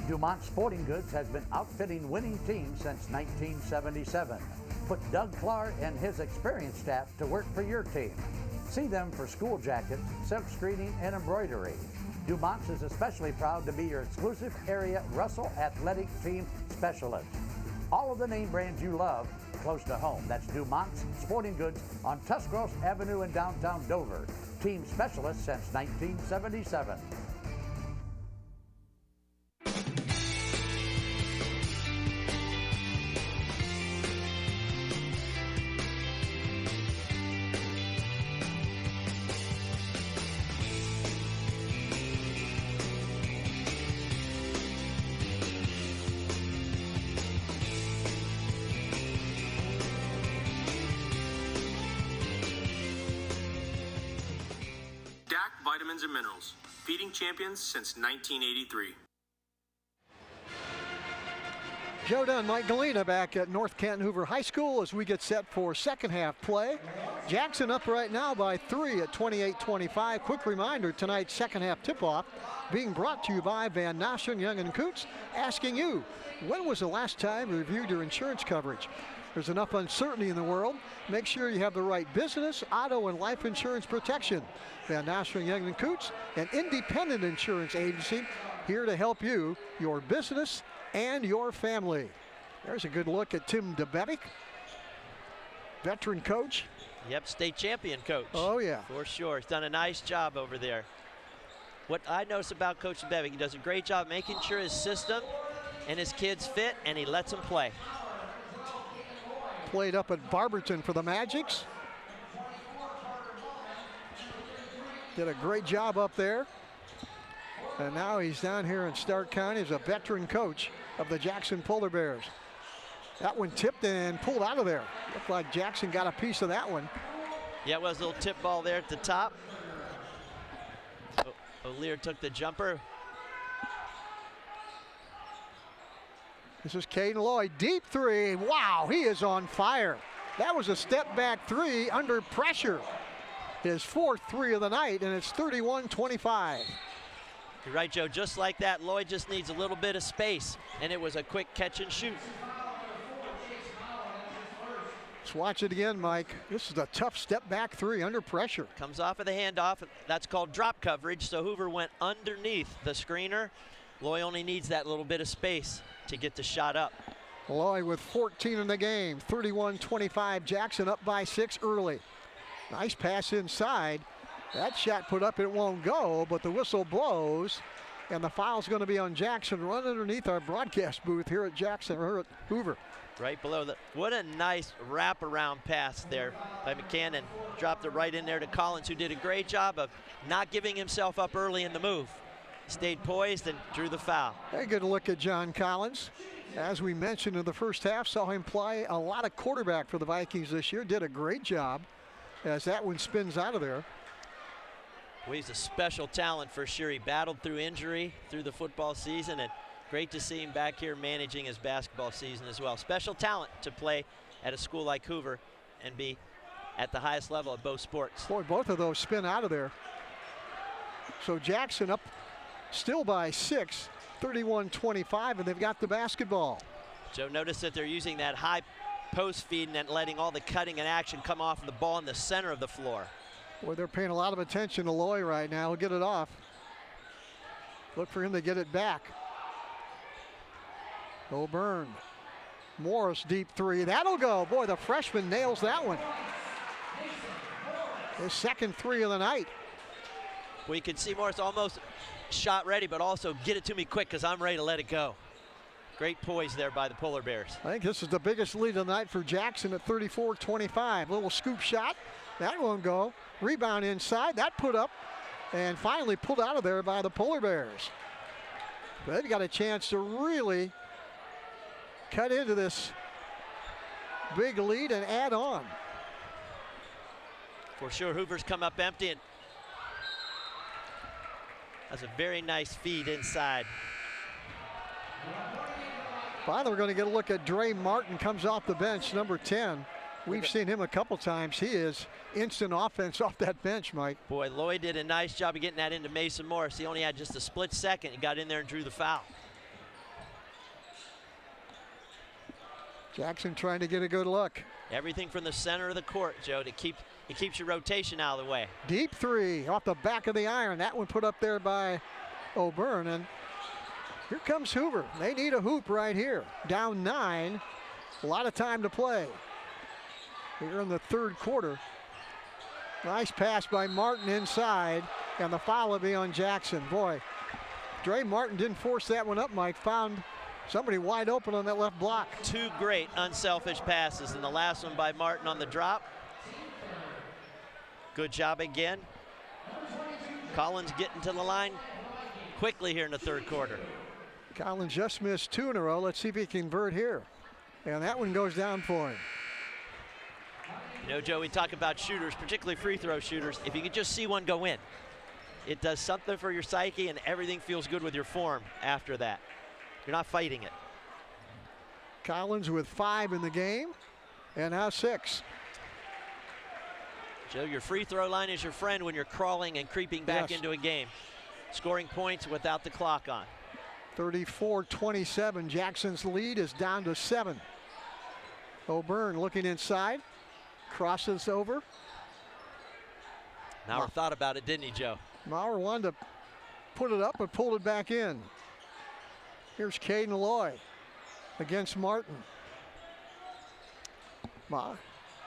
S9: Dumont Sporting Goods has been outfitting winning teams since 1977. Put Doug Clark and his experienced staff to work for your team. See them for school jackets, silk screening, and embroidery. Dumont's is especially proud to be your exclusive area Russell Athletic Team Specialist. All of the name brands you love close to home. That's Dumont's Sporting Goods on Tuscarawas Avenue in downtown Dover. Team Specialist since 1977.
S17: Vitamins and minerals, feeding champions since 1983.
S1: Joe Dunn, Mike Galena back at North Canton Hoover High School as we get set for second half play. Jackson up right now by 3 at 28-25. Quick reminder, tonight's second half tip-off being brought to you by Van Nostrand, Young & Coots, asking you, when was the last time you reviewed your insurance coverage? There's enough uncertainty in the world. Make sure you have the right business, auto, and life insurance protection. Van Nostrand, Young & Coots, an independent insurance agency here to help you, your business, and your family. There's a good look at Tim DeBevick, veteran coach.
S2: Yep, state champion coach.
S1: Oh, yeah.
S2: For sure. He's done a nice job over there. What I notice about Coach DeBevick, he does a great job making sure his system and his kids fit, and he lets them play.
S1: Played up at Barberton for the Magics. Did a great job up there. And now he's down here in Stark County as a veteran coach of the Jackson Polar Bears. That one tipped and pulled out of there. Looked like Jackson got a piece of that one.
S2: Yeah, it was a little tip ball there at the top. O'Lear took the jumper.
S1: This is Caden Lloyd, deep three. Wow, he is on fire. That was a step back three under pressure. his 4th three of the night, and it's 31-25.
S2: You're right, Joe. Just like that, Lloyd just needs a little bit of space, and it was a quick catch and shoot.
S1: Let's watch it again, Mike. This is a tough step back three under pressure.
S2: Comes off of the handoff. That's called drop coverage, so Hoover went underneath the screener. Lloyd only needs that little bit of space to get the shot up.
S1: Lloyd with 14 in the game, 31-25. Jackson up by 6 early. Nice pass inside. That shot put up, it won't go, but the whistle blows, and the foul's going to be on Jackson. Run underneath our broadcast booth here at Jackson, or at Hoover.
S2: Right below the, what a nice wraparound pass there by McCannon. Dropped it right in there to Collins, who did a great job of not giving himself up early in the move. Stayed poised and drew the foul.
S1: Very good look at John Collins. As we mentioned in the first half, saw him play a lot of quarterback for the Vikings this year. Did a great job as that one spins out of there.
S2: Well, he's a special talent for sure. He battled through injury through the football season, and great to see him back here managing his basketball season as well. Special talent to play at a school like Hoover and be at the highest level of both sports.
S1: Boy, both of those spin out of there. So Jackson up still by 6, 31-25, and they've got the basketball.
S2: Joe, notice that they're using that high post feed and then letting all the cutting and action come off of the ball in the center of the floor.
S1: Boy, they're paying a lot of attention to Loy right now. He'll get it off. Look for him to get it back. O'Byrne. Morris deep three. That'll go. Boy, the freshman nails that one. His 2nd three of the night.
S2: We can see Morris almost shot ready, but also get it to me quick because I'm ready to let it go. Great poise there by the Polar Bears.
S1: I think this is the biggest lead of the night for Jackson at 34-25. Little scoop shot. That won't go. Rebound inside. That put up and finally pulled out of there by the Polar Bears. They've got a chance to really cut into this big lead and add on.
S2: For sure, Hoover's come up empty, and that's a very nice feed inside.
S1: Finally, we're going to get a look at Dre Martin, comes off the bench, number 10. We've seen him a couple times. He is instant offense off that bench, Mike.
S2: Boy, Lloyd did a nice job of getting that into Mason Morris. He only had just a split second. He got in there and drew the foul.
S1: Jackson trying to get a good look.
S2: Everything from the center of the court, Joe, to keep it keeps your rotation out of the way.
S1: Deep three off the back of the iron. That one put up there by O'Byrne, and here comes Hoover. They need a hoop right here. Down 9, a lot of time to play. Here in the 3rd quarter. Nice pass by Martin inside, and the foul will be on Jackson. Boy, Dre Martin didn't force that one up, Mike. Found somebody wide open on that left block.
S2: 2 great unselfish passes, and the last one by Martin on the drop. Good job again. Collins getting to the line quickly here in the 3rd quarter.
S1: Collins just missed 2 in a row. Let's see if he can convert here. And that one goes down for him.
S2: You know, Joe, we talk about shooters, particularly free throw shooters. If you can just see one go in, it does something for your psyche, and everything feels good with your form after that. You're not fighting it.
S1: Collins with 5 in the game, and now 6.
S2: Joe, your free throw line is your friend when you're crawling and creeping back into a game. Scoring points without the clock on.
S1: 34-27. Jackson's lead is down to 7. O'Byrne looking inside. Crosses over.
S2: Maurer thought about it, didn't he, Joe?
S1: Maurer wanted to put it up but pulled it back in. Here's Caden Loy against Martin.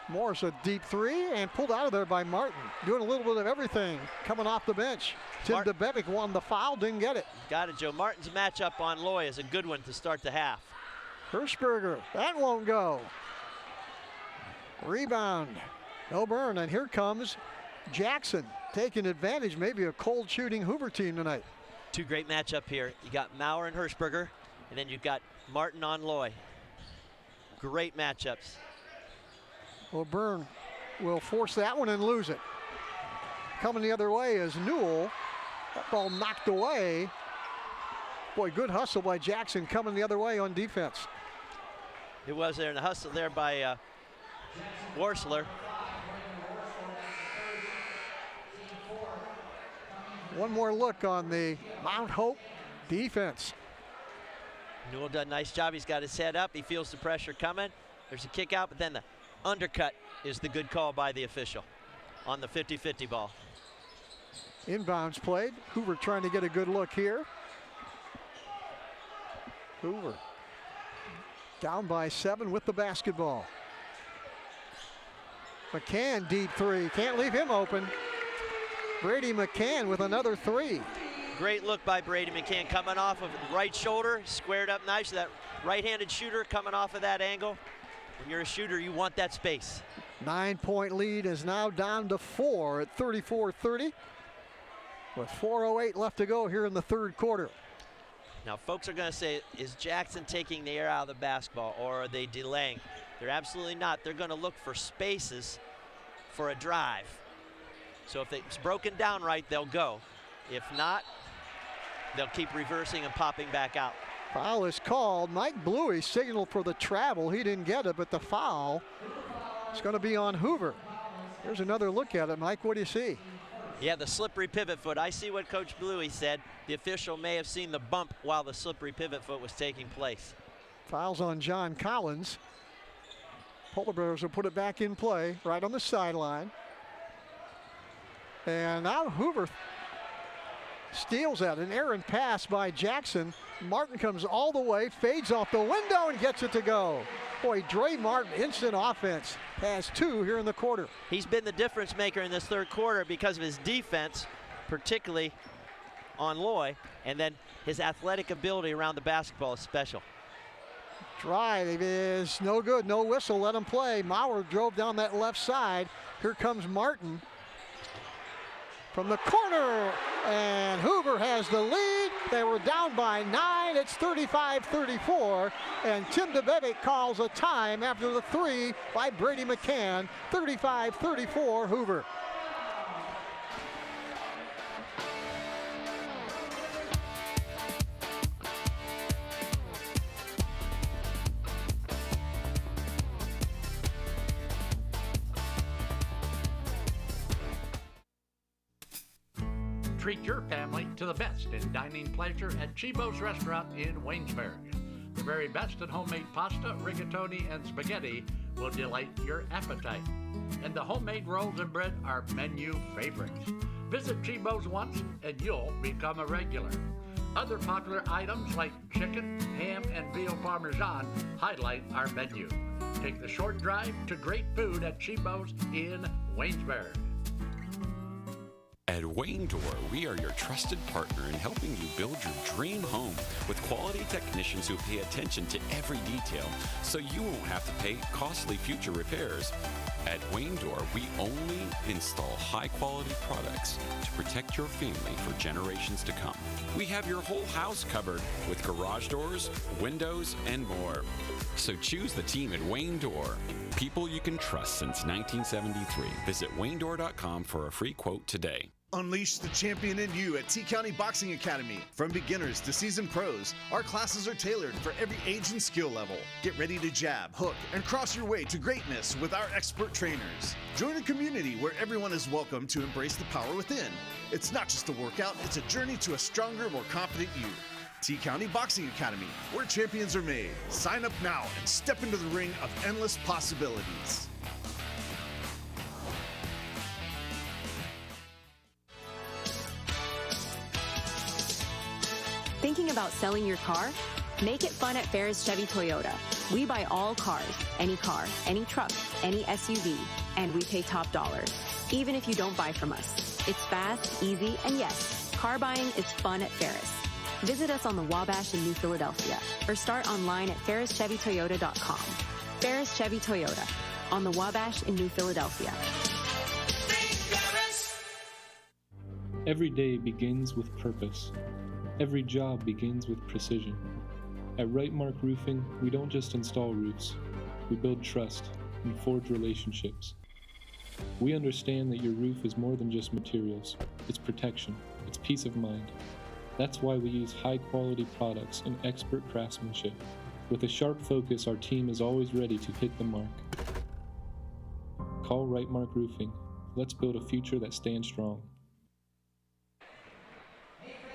S1: Morris a deep three and pulled out of there by Martin. Doing a little bit of everything coming off the bench. Tim DeBevic won the foul, didn't get it.
S2: Got it, Joe. Martin's matchup on Loy is a good one to start the half.
S1: Hirschberger, that won't go. Rebound, O'Byrne, and here comes Jackson taking advantage, maybe a cold shooting Hoover team tonight.
S2: 2 great matchup here. You got Maurer and Hirschberger, and then you've got Martin on Loy. Great matchups.
S1: O'Byrne will force that one and lose it. Coming the other way is Newell. That ball knocked away. Boy, good hustle by Jackson coming the other way on defense.
S2: It was there, and the hustle there by Worsler.
S1: One more look on the Mount Hope defense.
S2: Newell done a nice job. He's got his head up. He feels the pressure coming. There's a kick out, but then the undercut is the good call by the official on the 50-50 ball.
S1: Inbounds played. Hoover trying to get a good look here. Hoover down by 7 with the basketball. McCann, deep three. Can't leave him open. Brady McCann with another three.
S2: Great look by Brady McCann coming off of the right shoulder, squared up nice. That right-handed shooter coming off of that angle. When you're a shooter, you want that space.
S1: 9-point lead is now down to 4 at 34-30. With 4:08 left to go here in the third quarter.
S2: Now, folks are going to say, is Jackson taking the air out of the basketball, or are they delaying? They're absolutely not. They're going to look for spaces for a drive. So if it's broken down right, they'll go. If not, they'll keep reversing and popping back out.
S1: Foul is called. Mike Bluey signaled for the travel. He didn't get it, but the foul is going to be on Hoover. Here's another look at it. Mike, what do you see?
S2: Yeah, the slippery pivot foot. I see what Coach Bluey said. The official may have seen the bump while the slippery pivot foot was taking place.
S1: Fouls on John Collins. Polar Bears will put it back in play right on the sideline. And now Hoover steals that. An errant pass by Jackson. Martin comes all the way, fades off the window, and gets it to go. Boy, Dre Martin, instant offense, has 2 here in the quarter.
S2: He's been the difference maker in this third quarter because of his defense, particularly on Loy, and then his athletic ability around the basketball is special.
S1: Drive is no good, no whistle, let him play. Maurer drove down that left side. Here comes Martin from the corner, and Hoover has the lead. They were down by 9. It's 35-34, and Tim DeBevic calls a time after the 3 by Brady McCann. 35-34 Hoover.
S16: Treat your family to the best in dining pleasure at Chibo's Restaurant in Waynesburg. The very best in homemade pasta, rigatoni, and spaghetti will delight your appetite. And the homemade rolls and bread are menu favorites. Visit Chibo's once and you'll become a regular. Other popular items like chicken, ham, and veal parmesan highlight our menu. Take the short drive to great food at Chibo's in Waynesburg.
S4: At Wayne Door, we are your trusted partner in helping you build your dream home with quality technicians who pay attention to every detail so you won't have to pay costly future repairs. At Wayne Door, we only install high-quality products to protect your family for generations to come. We have your whole house covered with garage doors, windows, and more. So choose the team at Wayne Door. People you can trust since 1973. Visit waynedoor.com for a free quote today.
S11: Unleash the champion in you at T-County Boxing Academy. From beginners to seasoned pros, our classes are tailored for every age and skill level. Get ready to jab, hook, and cross your way to greatness with our expert trainers. Join a community where everyone is welcome to embrace the power within. It's not just a workout, it's a journey to a stronger, more confident you. T-County Boxing Academy, where champions are made. Sign up now and step into the ring of endless possibilities.
S7: Thinking about selling your car? Make it fun at Ferris Chevy Toyota. We buy all cars, any truck, any SUV, and we pay top dollar, even if you don't buy from us. It's fast, easy, and yes, car buying is fun at Ferris. Visit us on the Wabash in New Philadelphia or start online at ferrischevytoyota.com. Ferris Chevy Toyota on the Wabash in New Philadelphia.
S23: Every day begins with purpose. Every job begins with precision. At Rightmark Roofing, we don't just install roofs. We build trust and forge relationships. We understand that your roof is more than just materials. It's protection. It's peace of mind. That's why we use high-quality products and expert craftsmanship. With a sharp focus, our team is always ready to hit the mark. Call Rightmark Roofing. Let's build a future that stands strong.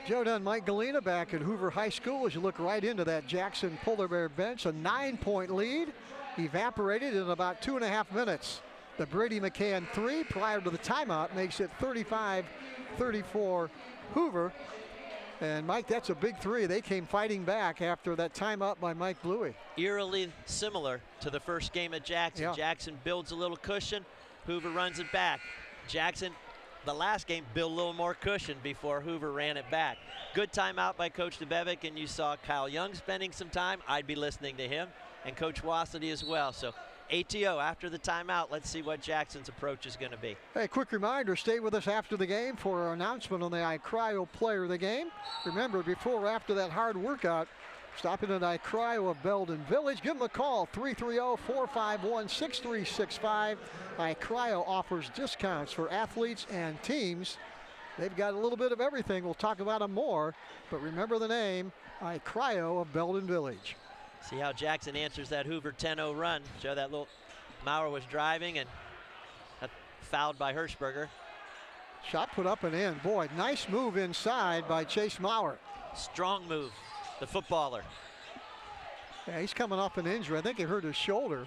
S1: Joe Dunn, Mike Galena back at Hoover High School as you look right into that Jackson Polar Bear bench. A 9-point lead evaporated in about 2.5 minutes. The Brady McCann 3 prior to the timeout makes it 35-34 Hoover. And Mike, that's a big 3. They came fighting back after that timeout by Mike Bluey.
S2: Eerily similar to the first game at Jackson.
S1: Yeah.
S2: Jackson builds a little cushion. Hoover runs it back. Jackson, the last game, built a little more cushion before Hoover ran it back. Good timeout by Coach DeBevick, and you saw Kyle Young spending some time. I'd be listening to him, and Coach Wassity as well. So ATO after the timeout. Let's see what Jackson's approach is going to be.
S1: Hey, quick reminder, stay with us after the game for our announcement on the iCryo player of the game. Remember, before or after that hard workout, stop in at iCryo of Belden Village. Give them a call, 330-451-6365. iCryo offers discounts for athletes and teams. They've got a little bit of everything. We'll talk about them more, but remember the name, iCryo of Belden Village.
S2: See how Jackson answers that Hoover 10-0 run. Show that little Maurer was driving and fouled by Hirschberger.
S1: Shot put up and in. Boy, nice move inside by Chase Maurer.
S2: Strong move, the footballer.
S1: Yeah, he's coming off an injury. I think he hurt his shoulder.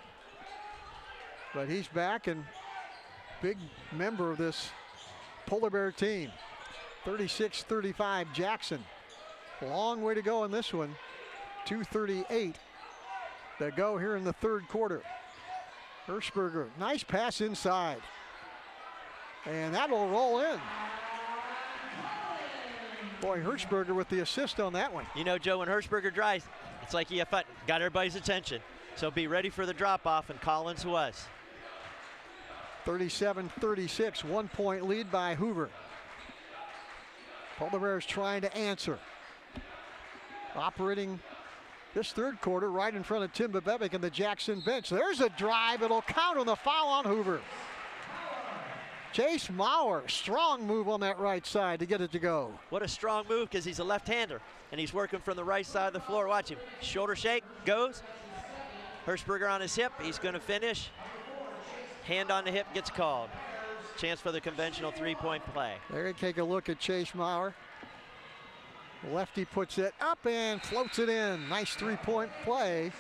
S1: But he's back and big member of this Polar Bear team. 36-35 Jackson. Long way to go in this one. 2:38 to go here in the third quarter. Hirschberger, nice pass inside. And that'll roll in. Boy, Hirschberger with the assist on that one.
S2: You know, Joe, when Hirschberger drives, it's like he got everybody's attention. So be ready for the drop-off, and Collins was.
S1: 37-36, 1-point lead by Hoover. Polar Bears trying to answer. Operating this third quarter right in front of Tim Bebevic and the Jackson bench. There's a drive. It'll count on the foul on Hoover. Chase Maurer, strong move on that right side to get it to go.
S2: What a strong move, because he's a left-hander, and he's working from the right side of the floor. Watch him. Shoulder shake, goes. Hirschberger on his hip. He's going to finish. Hand on the hip gets called. Chance for the conventional three-point play.
S1: There you take a look at Chase Maurer. Lefty puts it up and floats it in. Nice three-point play.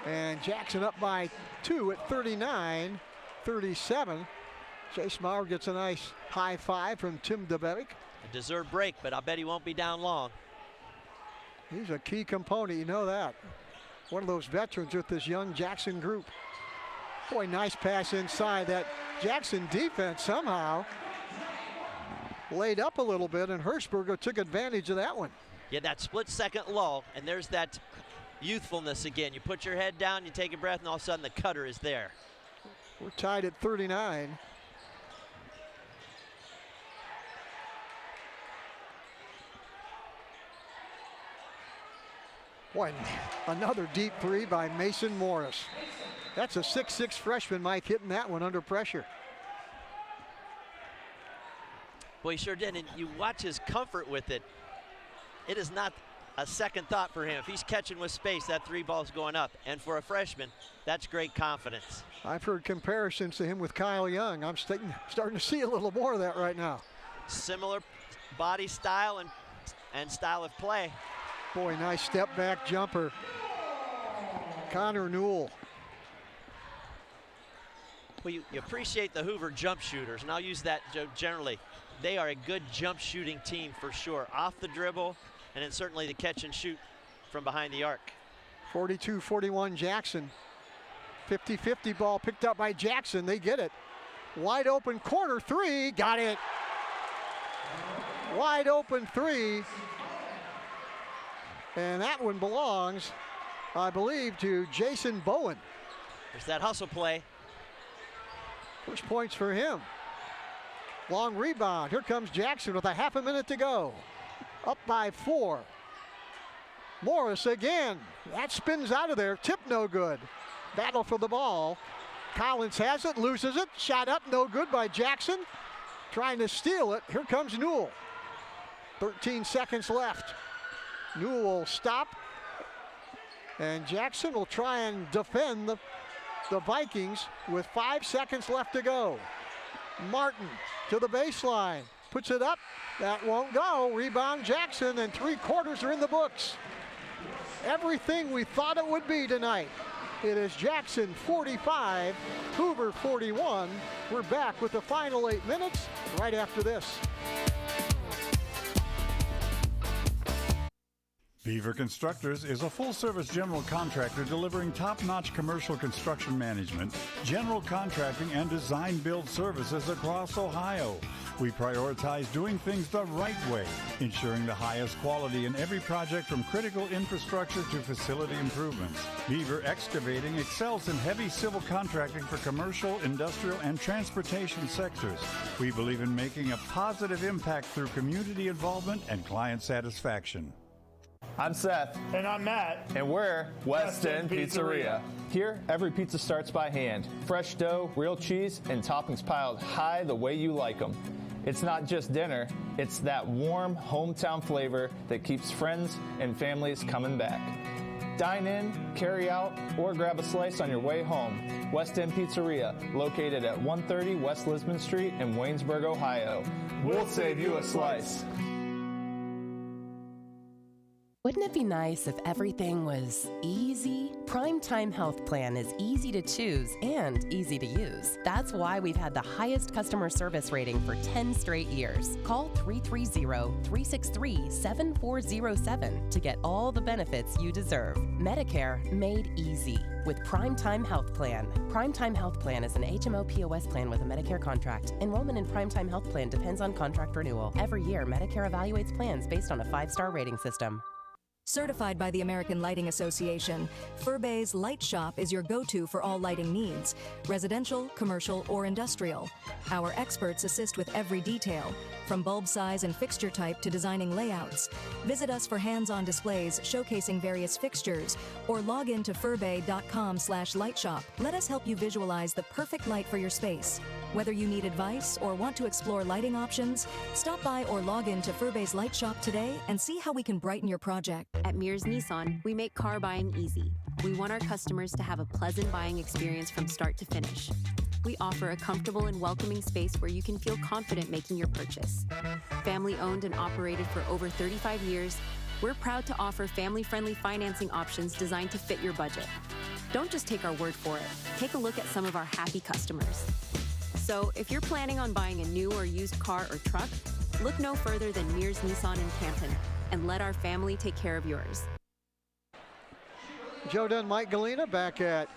S1: And Jackson up by 2 at 39-37. Chase Maurer gets a nice high five from Tim DeBevic.
S2: A deserved break, but I bet he won't be down long.
S1: He's a key component, you know that. One of those veterans with this young Jackson group. Boy, nice pass inside. That Jackson defense somehow laid up a little bit, and Hirschberger took advantage of that one.
S2: Yeah, that split-second lull, and there's that youthfulness again. You put your head down, you take a breath, and all of a sudden the cutter is there.
S1: We're tied at 39. Boy, another deep three by Mason Morris. That's a 6'6" freshman, Mike, hitting that one under pressure.
S2: Boy, he sure did, and you watch his comfort with it. It is not a second thought for him. If he's catching with space, that three ball's going up. And for a freshman, that's great confidence.
S1: I've heard comparisons to him with Kyle Young. I'm starting to see a little more of that right now.
S2: Similar body style and style of play.
S1: Boy, nice step back jumper. Connor Newell.
S2: Well, you appreciate the Hoover jump shooters, and I'll use that generally. They are a good jump shooting team for sure. Off the dribble, and then certainly the catch and shoot from behind the arc.
S1: 42-41 Jackson. 50-50 ball picked up by Jackson. They get it. Wide open corner three. Got it. Wide open three. And that one belongs, I believe, to Jason Bowen.
S2: There's that hustle play.
S1: First points for him. Long rebound. Here comes Jackson with a half a minute to go. Up by 4. Morris again. That spins out of there. Tip no good. Battle for the ball. Collins has it, loses it. Shot up, no good by Jackson. Trying to steal it. Here comes Newell. 13 seconds left. Newell will stop. And Jackson will try and defend the Vikings with 5 seconds left to go. Martin to the baseline. puts it up. That won't go. Rebound Jackson, and 3 quarters are in the books. Everything we thought it would be tonight. It is Jackson 45, Hoover 41. We're back with the final 8 minutes right after this.
S18: Beaver Constructors is a full-service general contractor delivering top-notch commercial construction management, general contracting, and design-build services across Ohio. We prioritize doing things the right way, ensuring the highest quality in every project from critical infrastructure to facility improvements. Beaver Excavating excels in heavy civil contracting for commercial, industrial, and transportation sectors. We believe in making a positive impact through community involvement and client satisfaction.
S3: I'm Seth.
S6: And I'm Matt.
S3: And we're West End Pizzeria. Here, every pizza starts by hand. Fresh dough, real cheese, and toppings piled high the way you like them. It's not just dinner, it's that warm hometown flavor that keeps friends and families coming back. Dine in, carry out, or grab a slice on your way home. West End Pizzeria, located at 130 West Lisbon Street in Waynesburg, Ohio. We'll save you a slice.
S13: Wouldn't it be nice if everything was easy? Primetime Health Plan is easy to choose and easy to use. That's why we've had the highest customer service rating for 10 straight years. Call 330-363-7407 to get all the benefits you deserve. Medicare made easy with Primetime Health Plan. Primetime Health Plan is an HMO POS plan with a Medicare contract. Enrollment in Primetime Health Plan depends on contract renewal. Every year, Medicare evaluates plans based on a 5-star rating system.
S12: Certified by the American Lighting Association, Furbay's Light Shop is your go-to for all lighting needs, residential, commercial, or industrial. Our experts assist with every detail, from bulb size and fixture type to designing layouts. Visit us for hands-on displays showcasing various fixtures, or log in to furbay.com/lightshop. Let us help you visualize the perfect light for your space. Whether you need advice or want to explore lighting options, stop by or log in to Furbay's Light Shop today and see how we can brighten your project.
S7: At Mears Nissan, we make car buying easy. We want our customers to have a pleasant buying experience from start to finish. We offer a comfortable and welcoming space where you can feel confident making your purchase. Family owned and operated for over 35 years, we're proud to offer family-friendly financing options designed to fit your budget. Don't just take our word for it. Take a look at some of our happy customers. So if you're planning on buying a new or used car or truck, look no further than Mears Nissan in Canton and let our family take care of yours.
S1: Joe Dunn, Mike Galena back at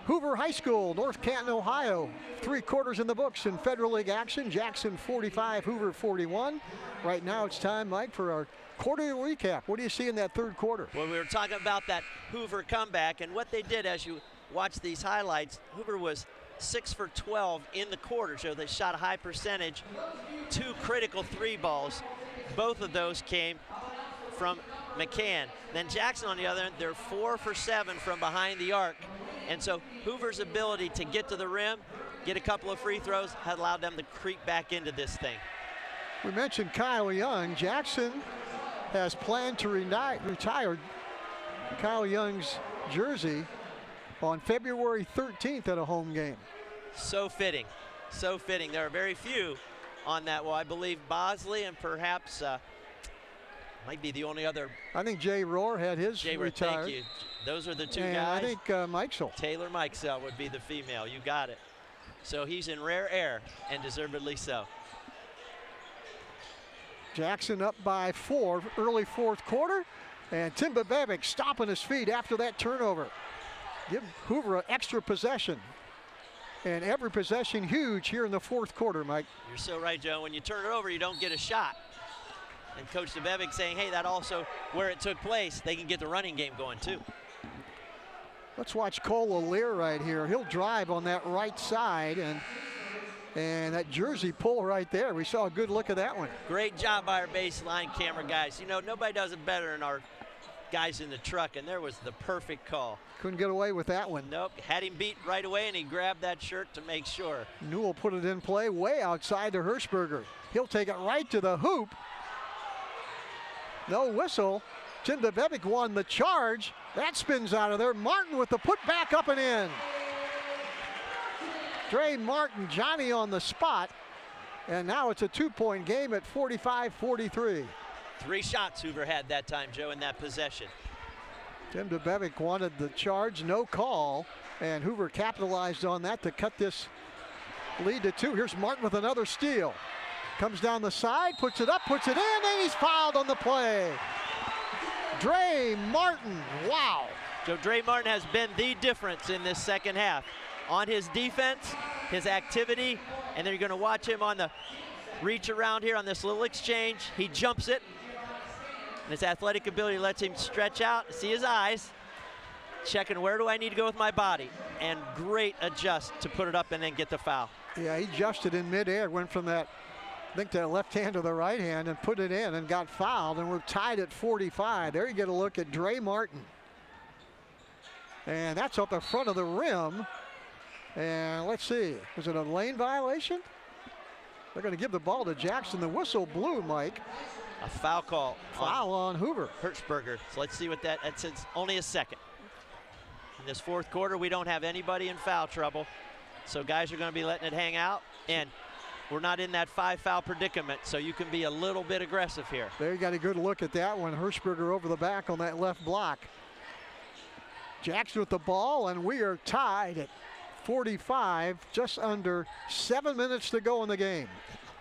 S1: Hoover High School, North Canton, Ohio. 3 quarters in the books in Federal League action. Jackson 45, Hoover 41. Right now it's time, Mike, for our quarterly recap. What do you see in that third quarter?
S2: Well, we were talking about that Hoover comeback, and what they did as you watch these highlights, Hoover was 6 for 12 in the quarter, so they shot a high percentage. 2 critical 3 balls. Both of those came from McCann. Then Jackson, on the other end, they're 4 for 7 from behind the arc. And so Hoover's ability to get to the rim, get a couple of free throws, had allowed them to creep back into this thing.
S1: We mentioned Kyle Young. Jackson has planned to retire Kyle Young's jersey on February 13th at a home game.
S2: So fitting, so fitting. There are very few on that wall. I believe Bosley and perhaps might be the only other.
S1: I think Jay Rohr had his retired.
S2: Thank you. Those are the 2
S1: and
S2: guys.
S1: I think Mikesell.
S2: Taylor Mikesell would be the female. You got it. So he's in rare air, and deservedly so.
S1: Jackson up by 4, early fourth quarter, and Tim Bebevic stopping his feet after that turnover. Give Hoover an extra possession. And every possession huge here in the fourth quarter, Mike.
S2: You're so right, Joe. When you turn it over, you don't get a shot. And Coach Bebevic saying, hey, that also, where it took place, they can get the running game going too.
S1: Let's watch Cole O'Leary right here. He'll drive on that right side, and that jersey pull right there. We saw a good look at that one.
S2: Great job by our baseline camera guys. You know, nobody does it better than our guys in the truck, and there was the perfect call.
S1: Couldn't get away with that one.
S2: Nope, had him beat right away, and he grabbed that shirt to make sure.
S1: Newell put it in play way outside to Hirschberger. He'll take it right to the hoop. No whistle. Tim Bebevic won the charge. That spins out of there. Martin with the putback up and in. Dre Martin, Johnny on the spot. And now it's a 2-point game at 45-43.
S2: 3 shots Hoover had that time, Joe, in that possession.
S1: Tim DeBevick wanted the charge, no call, and Hoover capitalized on that to cut this lead to 2. Here's Martin with another steal. Comes down the side, puts it up, puts it in, and he's fouled on the play. Dre Martin, wow.
S2: So Dre Martin has been the difference in this second half. On his defense, his activity, and then you're going to watch him on the reach around here on this little exchange. He jumps it, and his athletic ability lets him stretch out, see his eyes, checking where do I need to go with my body, and great adjust to put it up and then get the foul.
S1: Yeah, he adjusted in midair, went from that, I think, that left hand to the right hand and put it in and got fouled, and we're tied at 45. There you get a look at Dre Martin. And that's up the front of the rim. And let's see, is it a lane violation? They're going to give the ball to Jackson. The whistle blew, Mike.
S2: A foul call.
S1: Foul on Hoover.
S2: Hertzberger. So let's see what that's only a second. In this fourth quarter, we don't have anybody in foul trouble. So guys are going to be letting it hang out. And we're not in that 5-foul predicament, so you can be a little bit aggressive here.
S1: There you got a good look at that one. Hertzberger over the back on that left block. Jackson with the ball, and we are tied at 45, just under 7 minutes to go in the game.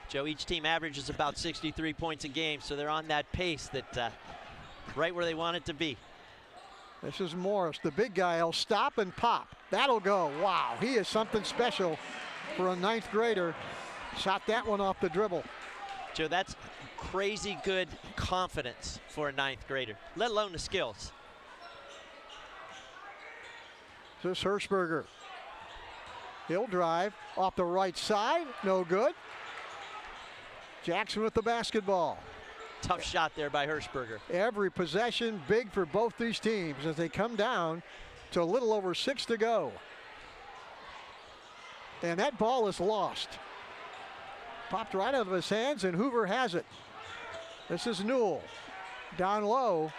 S2: Joe, each team averages about 63 points a game, so they're on that pace that right where they want it to be.
S1: This is Morris, the big guy. He'll stop and pop. That'll go. Wow, he is something special for a 9th grader. Shot that one off the dribble.
S2: Joe, that's crazy good confidence for a 9th grader, let alone the skills.
S1: This is Hertzberger. He'll drive off the right side, no good. Jackson with the basketball.
S2: Tough shot there by Hertzberger.
S1: Every possession big for both these teams as they come down to a little over 6 to go. And that ball is lost. Popped right out of his hands, and Hoover has it. This is Newell. Down low.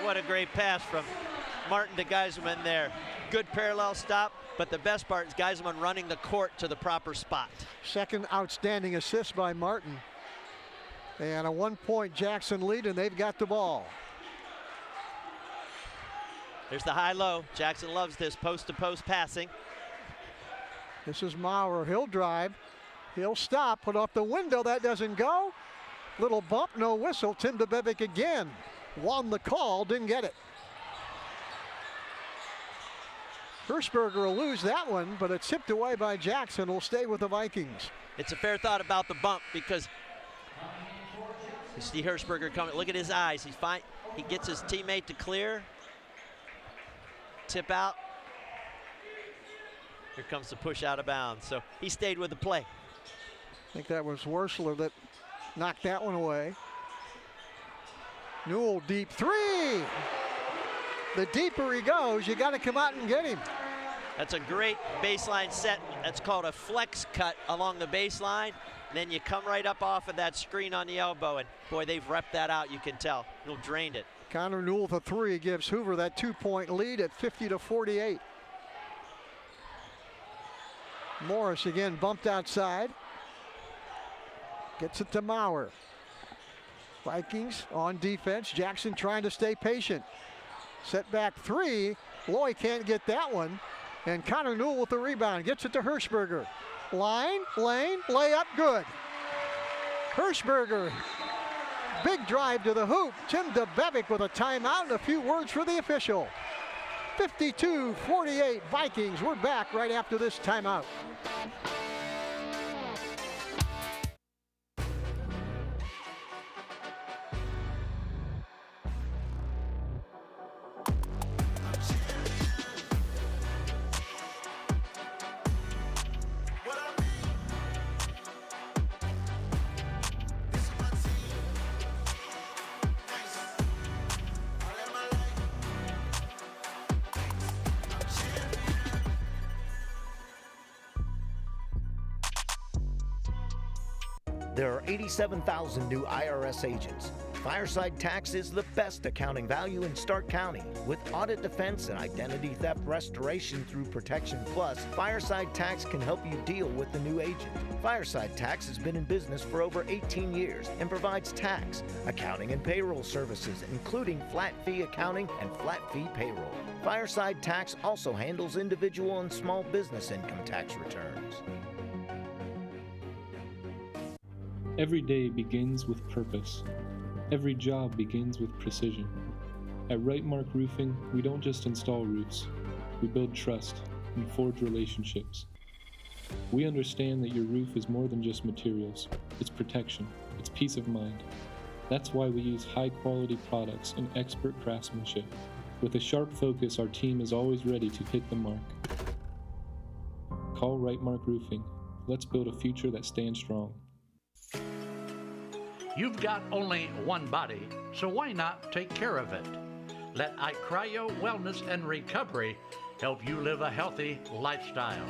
S2: What a great pass from Martin to Geiselman there. Good parallel stop, but the best part is Geiselman running the court to the proper spot.
S1: Second outstanding assist by Martin. And a 1-point Jackson lead, and they've got the ball.
S2: There's the high-low. Jackson loves this post-to-post passing.
S1: This is Maurer. He'll drive. He'll stop. Put off the window. That doesn't go. Little bump, no whistle. Tim DeBevick again. Won the call, didn't get it. Hertzberger will lose that one, but it's tipped away by Jackson. Will stay with the Vikings.
S2: It's a fair thought about the bump because you see Hertzberger coming. Look at his eyes. He's fine. He gets his teammate to clear. Tip out. Here comes the push out of bounds. So he stayed with the play.
S1: I think that was Wursler that knocked that one away. Newell deep three. The deeper he goes, you got to come out and get him.
S2: That's a great baseline set. That's called a flex cut along the baseline. Then you come right up off of that screen on the elbow, and boy, they've repped that out, you can tell. He'll drained it.
S1: Connor Newell with a 3 gives Hoover that 2-point lead at 50-48. Morris again bumped outside. Gets it to Maurer. Vikings on defense. Jackson trying to stay patient. Set back 3. Loy can't get that one. And Connor Newell with the rebound. Gets it to Hertzberger. Line, lane, layup, good. Hertzberger. Big drive to the hoop. Tim DeBevick with a timeout and a few words for the official. 52-48 Vikings. We're back right after this timeout.
S22: There are 87,000 new IRS agents. Fireside Tax is the best accounting value in Stark County. With audit defense and identity theft restoration through Protection Plus, Fireside Tax can help you deal with the new agent. Fireside Tax has been in business for over 18 years and provides tax, accounting, and payroll services, including flat fee accounting and flat fee payroll. Fireside Tax also handles individual and small business income tax returns.
S23: Every day begins with purpose. Every job begins with precision. At Rightmark Roofing, we don't just install roofs. We build trust and forge relationships. We understand that your roof is more than just materials. It's protection. It's peace of mind. That's why we use high-quality products and expert craftsmanship. With a sharp focus, our team is always ready to hit the mark. Call Rightmark Roofing. Let's build a future that stands strong.
S16: You've got only one body, so why not take care of it? Let iCryo Wellness and Recovery help you live a healthy lifestyle.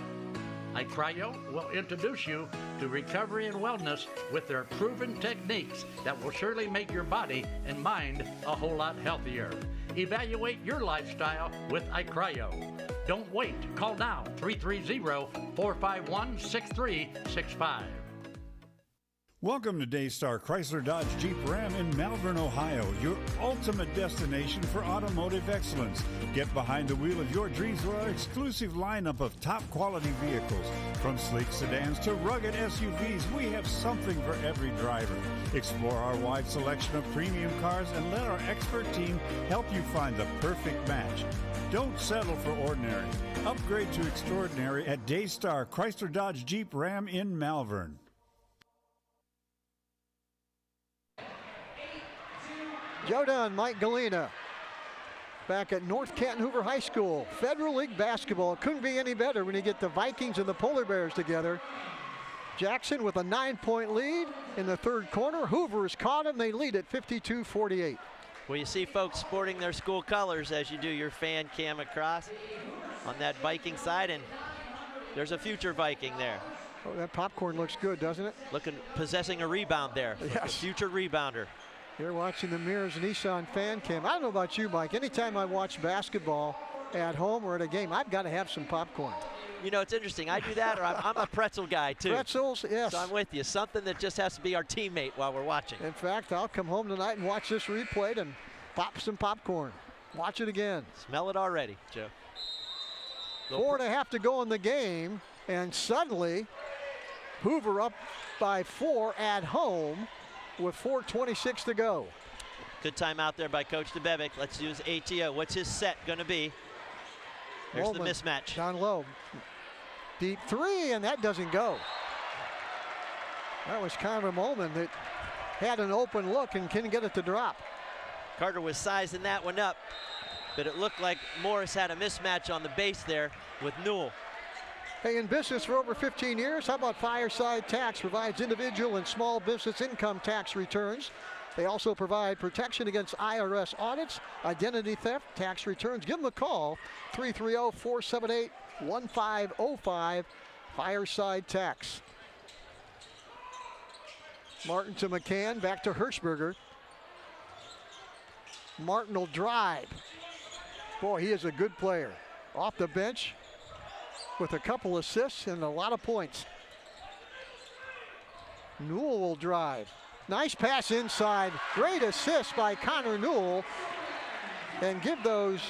S16: iCryo will introduce you to recovery and wellness with their proven techniques that will surely make your body and mind a whole lot healthier. Evaluate your lifestyle with iCryo. Don't wait. Call now, 330-451-6365.
S18: Welcome to Daystar Chrysler Dodge Jeep Ram in Malvern, Ohio, your ultimate destination for automotive excellence. Get behind the wheel of your dreams with our exclusive lineup of top quality vehicles. From sleek sedans to rugged SUVs, we have something for every driver. Explore our wide selection of premium cars and let our expert team help you find the perfect match. Don't settle for ordinary. Upgrade to extraordinary at Daystar Chrysler Dodge Jeep Ram in Malvern.
S1: Joe Dunn, Mike Galena, back at North Canton Hoover High School. Federal League basketball couldn't be any better when you get the Vikings and the Polar Bears together. Jackson with a 9-point lead in the third quarter. Hoover has caught them. They lead at 52-48.
S2: Well, you see folks sporting their school colors as you do your fan cam across on that Viking side, and there's a future Viking there.
S1: Oh, that popcorn looks good, doesn't it?
S2: Possessing a rebound there.
S1: Yes.
S2: A future rebounder.
S1: You're watching the Mirrors Nissan fan cam. I don't know about you, Mike. Anytime I watch basketball at home or at a game, I've got to have some popcorn.
S2: You know, it's interesting. I do that, or I'm a pretzel guy, too.
S1: Pretzels, yes.
S2: So I'm with you. Something that just has to be our teammate while we're watching.
S1: In fact, I'll come home tonight and watch this replay and pop some popcorn. Watch it again.
S2: Smell it already, Joe.
S1: 4.5 to go in the game, and suddenly Hoover up by 4 at home with 4:26 to go.
S2: Good time out there by Coach DeBevic. Let's use ATO. What's his set going to be? Here's the mismatch.
S1: Down low. Deep three, and that doesn't go. That was kind of a moment that had an open look and couldn't get it to drop.
S2: Carter was sizing that one up, but it looked like Morris had a mismatch on the base there with Newell.
S1: Hey, in business for over 15 years, how about Fireside Tax provides individual and small business income tax returns. They also provide protection against IRS audits, identity theft, tax returns. Give them a call, 330-478-1505, Fireside Tax. Martin to McCann, back to Hirschberger. Martin will drive. Boy, he is a good player. Off the bench with a couple assists and a lot of points. Newell will drive. Nice pass inside. Great assist by Connor Newell. And give those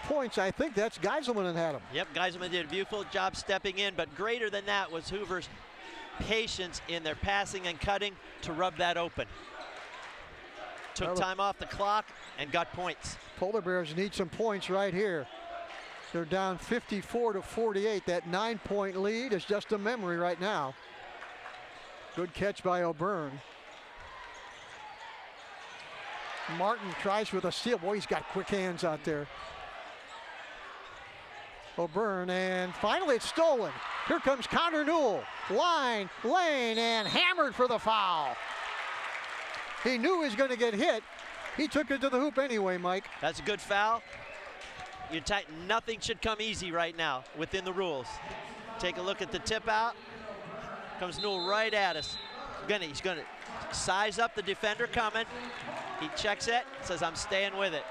S1: points. I think that's Geiselman that had them.
S2: Yep, Geiselman did a beautiful job stepping in, but greater than that was Hoover's patience in their passing and cutting to rub that open. Took time off the clock and got points.
S1: Polar Bears need some points right here. They're down 54-48. That 9-point lead is just a memory right now. Good catch by O'Byrne. Martin tries with a steal. Boy, he's got quick hands out there. O'Byrne, and finally it's stolen. Here comes Connor Newell. Line, lane, and hammered for the foul. He knew he was going to get hit. He took it to the hoop anyway, Mike.
S2: That's a good foul. Nothing should come easy right now within the rules. Take a look at the tip out. Comes Newell right at us. He's gonna size up the defender coming. He checks it, says, I'm staying with it.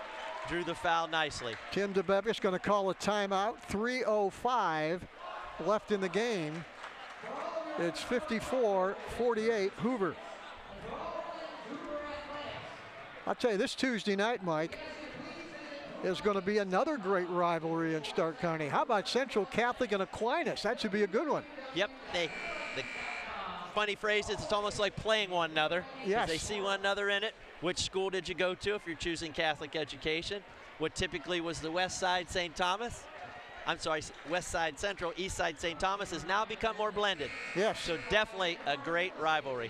S2: Drew the foul nicely.
S1: Tim DeBevish going to call a timeout. 3:05 left in the game. It's 54-48 Hoover. I'll tell you, this Tuesday night, Mike, is going to be another great rivalry in Stark County. How about Central Catholic and Aquinas? That should be a good one.
S2: Yep, the funny phrase is it's almost like playing one another.
S1: Yes.
S2: They see one another in it. Which school did you go to if you're choosing Catholic education? What typically was the West Side St. Thomas? I'm sorry, West Side Central, East Side St. Thomas has now become more blended.
S1: Yes.
S2: So definitely a great rivalry.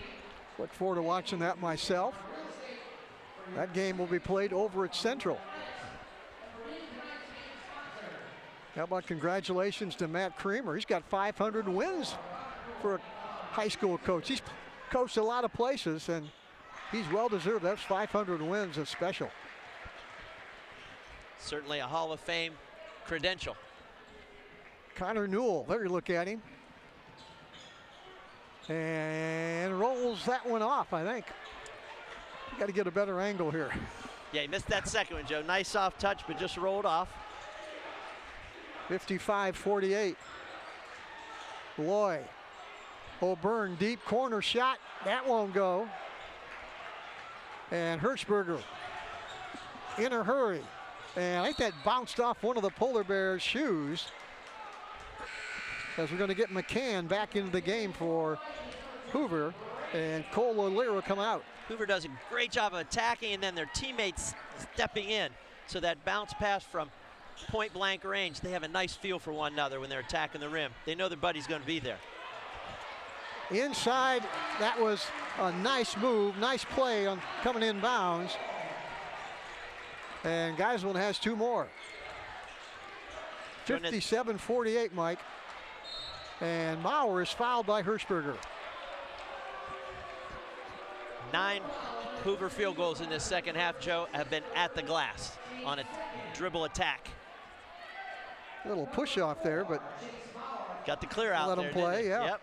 S1: Look forward to watching that myself. That game will be played over at Central. How about congratulations to Matt Creamer? He's got 500 wins for a high school coach. He's coached a lot of places, and he's well-deserved. That's 500 wins is special.
S2: Certainly a Hall of Fame credential.
S1: Connor Newell, there you look at him. And rolls that one off, I think. Got to get a better angle here.
S2: Yeah, he missed that second one, Joe. Nice soft touch, but just rolled off.
S1: 55-48. Loy. O'Byrne, deep corner shot. That won't go. And Hirschberger in a hurry. And I think that bounced off one of the Polar Bears' shoes, as we're going to get McCann back into the game for Hoover, and Cole O'Leary will come out.
S2: Hoover does a great job of attacking, and then their teammates stepping in. So that bounce pass from point blank range, they have a nice feel for one another when they're attacking the rim. They know their buddy's going to be there.
S1: Inside, that was a nice move, nice play on coming in bounds. And Geisman has two more. 57-48, Mike. And Maurer is fouled by Hirschberger.
S2: 9 Hoover field goals in this second half, Joe, have been at the glass on a dribble attack.
S1: Little push off there, but
S2: got the clear out
S1: let
S2: there.
S1: Let him play, yeah.
S2: Yep.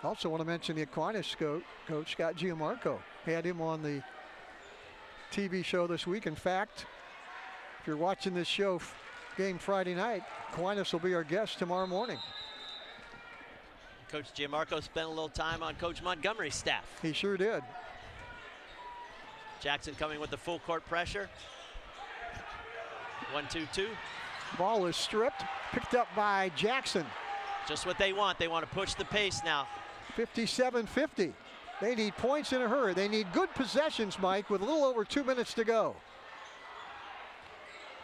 S1: Also want to mention the Aquinas coach, Scott Gianmarco. Had him on the TV show this week. In fact, if you're watching this show game Friday night, Aquinas will be our guest tomorrow morning.
S2: Coach Gianmarco spent a little time on Coach Montgomery's staff.
S1: He sure did.
S2: Jackson coming with the full court pressure. 1-2-2.
S1: Ball is stripped, picked up by Jackson.
S2: Just what they want. They want to push the pace now.
S1: 57-50. They need points in a hurry. They need good possessions, Mike, with a little over 2 minutes to go.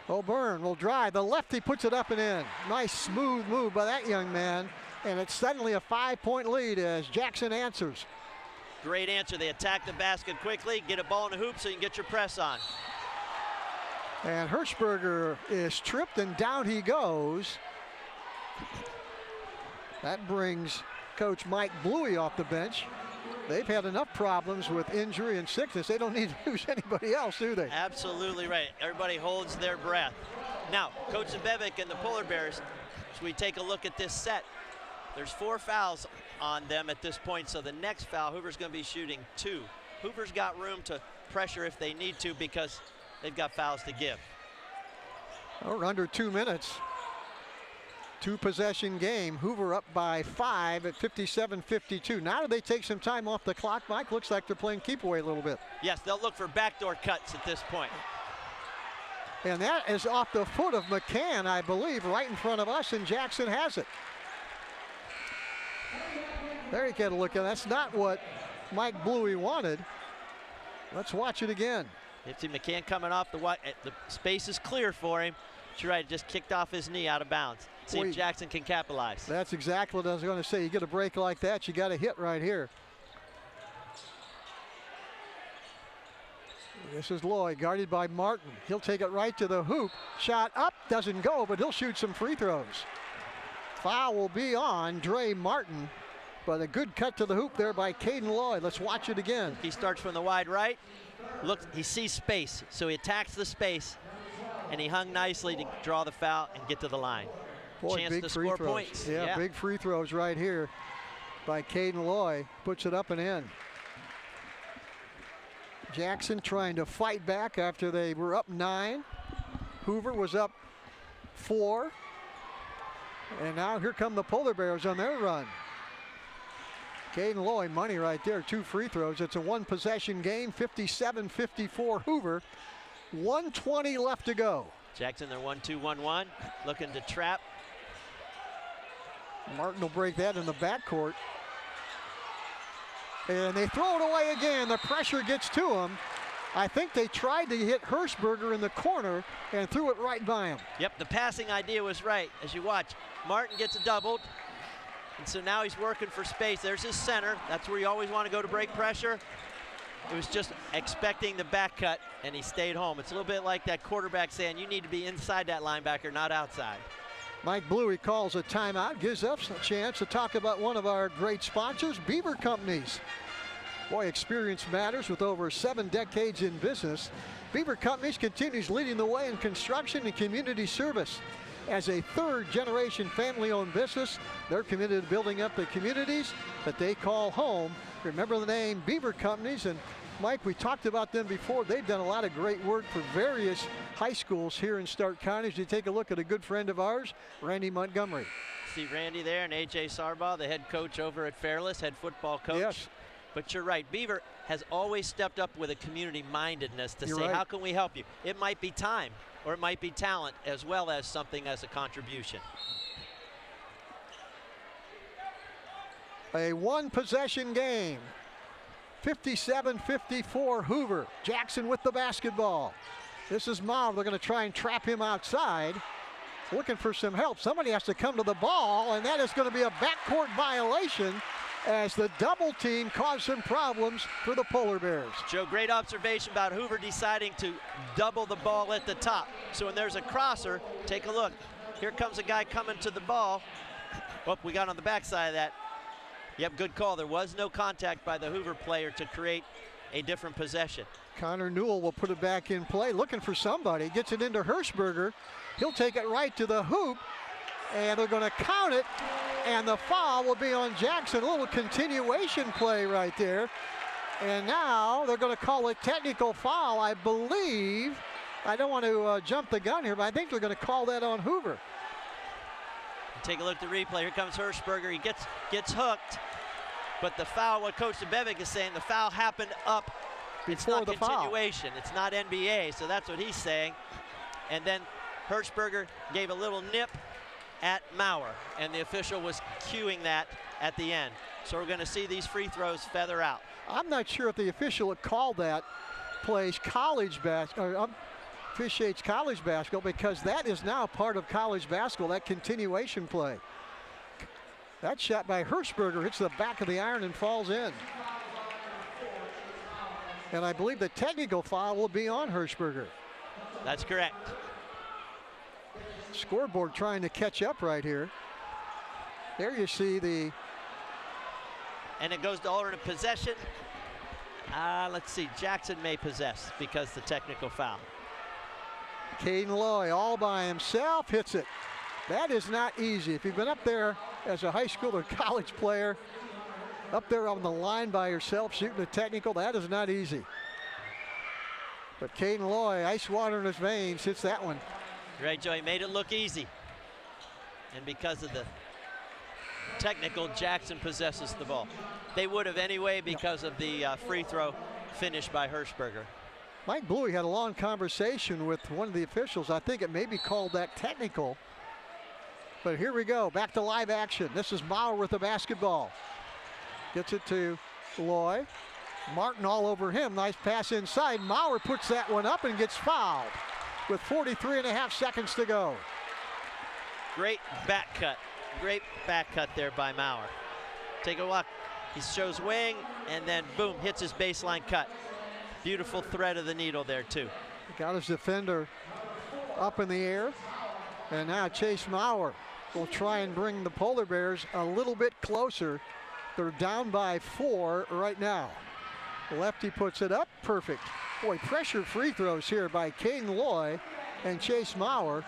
S1: O'Byrne will drive. The lefty puts it up and in. Nice smooth move by that young man. And it's suddenly a 5-point lead as Jackson answers.
S2: Great answer. They attack the basket quickly, get a ball in the hoop so you can get your press on.
S1: And Hirschberger is tripped and down he goes. That brings Coach Mike Bluey off the bench. They've had enough problems with injury and sickness. They don't need to lose anybody else, do they?
S2: Absolutely right. Everybody holds their breath. Now, Coach Zebevic and the Polar Bears, as we take a look at this set, there's 4 fouls on them at this point, so the next foul, Hoover's going to be shooting 2. Hoover's got room to pressure if they need to because they've got fouls to give.
S1: We're under 2 minutes. 2-possession game. Hoover up by 5 at 57-52. Now do they take some time off the clock, Mike? Looks like they're playing keep away a little bit.
S2: Yes, they'll look for backdoor cuts at this point.
S1: And that is off the foot of McCann, I believe, right in front of us, and Jackson has it. There you get a look at it. That's not what Mike Bluey wanted. Let's watch it again.
S2: You see McCann coming off the space is clear for him. But you're right, just kicked off his knee out of bounds. See if Jackson can capitalize.
S1: That's exactly what I was going to say. You get a break like that, you got to hit right here. This is Loy, guarded by Martin. He'll take it right to the hoop. Shot up, doesn't go, but he'll shoot some free throws. Foul will be on Dre Martin. But a good cut to the hoop there by Caden Lloyd. Let's watch it again.
S2: He starts from the wide right. Look, he sees space, so he attacks the space, and he hung nicely to draw the foul and get to the line.
S1: Boy,
S2: chance
S1: big
S2: to
S1: free
S2: score
S1: throws.
S2: points.
S1: Yeah, big free throws right here by Caden Lloyd. Puts it up and in. Jackson trying to fight back after they were up 9. Hoover was up 4. And now here come the Polar Bears on their run. Caden Lloyd, money right there, 2 free throws. It's a 1-possession game, 57-54 Hoover. 1:20 left to go.
S2: Jackson, they're 1-2-1-1, looking to trap.
S1: Martin will break that in the backcourt. And they throw it away again. The pressure gets to him. I think they tried to hit Hirschberger in the corner and threw it right by him.
S2: Yep, the passing idea was right. As you watch, Martin gets doubled. And so now he's working for space. There's his center. That's where you always want to go to break pressure. It was just expecting the back cut, and he stayed home. It's a little bit like that quarterback saying you need to be inside that linebacker, not outside.
S1: Mike Bluey calls a timeout, gives us a chance to talk about one of our great sponsors, Beaver Companies. Boy, experience matters with over 7 decades in business. Beaver Companies continues leading the way in construction and community service. As a 3rd-generation family-owned business, they're committed to building up the communities that they call home. Remember the name Beaver Companies, and Mike, we talked about them before. They've done a lot of great work for various high schools here in Stark County. As you take a look at a good friend of ours, Randy Montgomery.
S2: See Randy there, and A.J. Sarbaugh, the head coach over at Fairless, head football coach.
S1: Yes.
S2: But you're right, Beaver has always stepped up with a community mindedness to
S1: You're
S2: say,
S1: right.
S2: how can we help you? It might be time, or it might be talent, as well as something as a contribution.
S1: A 1-possession game. 57-54 Hoover. Jackson with the basketball. This is Mauer. They're going to try and trap him outside. Looking for some help. Somebody has to come to the ball, and that is going to be a backcourt violation as the double team caused some problems for the Polar Bears.
S2: Joe, great observation about Hoover deciding to double the ball at the top. So when there's a crosser, take a look. Here comes a guy coming to the ball. Oh, we got on the backside of that. Yep, good call. There was no contact by the Hoover player to create a different possession.
S1: Connor Newell will put it back in play, looking for somebody. Gets it into Hirschberger. He'll take it right to the hoop, and they're going to count it, and the foul will be on Jackson. A little continuation play right there. And now they're going to call a technical foul, I believe. I don't want to jump the gun here, but I think they're going to call that on Hoover.
S2: Take a look at the replay. Here comes Hirschberger. He gets hooked. But the foul, what Coach Debevic is saying, the foul happened up. It's
S1: Before
S2: not
S1: the foul.
S2: continuation. It's not NBA, so that's what he's saying. And then Hirschberger gave a little nip at Mauer, and the official was cueing that at the end. So we're going to see these free throws feather out.
S1: I'm not sure if the official that called that plays college basketball, officiates college basketball, because that is now part of college basketball, that continuation play. That shot by Hirschberger hits the back of the iron and falls in. And I believe the technical foul will be on Hirschberger.
S2: That's correct.
S1: Scoreboard trying to catch up right here. There you see the...
S2: And it goes to alternate possession. Let's see, Jackson may possess because the technical foul.
S1: Caden Lloyd all by himself hits it. That is not easy. If you've been up there as a high school or college player, up there on the line by yourself shooting a technical, that is not easy. But Caden Lloyd, ice water in his veins, hits that one.
S2: Right, Joe, he made it look easy. And because of the technical, Jackson possesses the ball. They would have anyway because of the free throw finish by Hirschberger.
S1: Mike Bluey had a long conversation with one of the officials. I think it may be called that technical. But here we go, back to live action. This is Mauer with the basketball. Gets it to Loy. Martin all over him, nice pass inside. Mauer puts that one up and gets fouled with 43.5 seconds to go.
S2: Great back cut there by Mauer. Take a look, he shows wing and then boom, hits his baseline cut. Beautiful thread of the needle there too.
S1: Got his defender up in the air. And now Chase Mauer will try and bring the Polar Bears a little bit closer They're down by 4 right now. Lefty puts it up, perfect. Boy, pressure free throws here by Caden Loy and Chase Maurer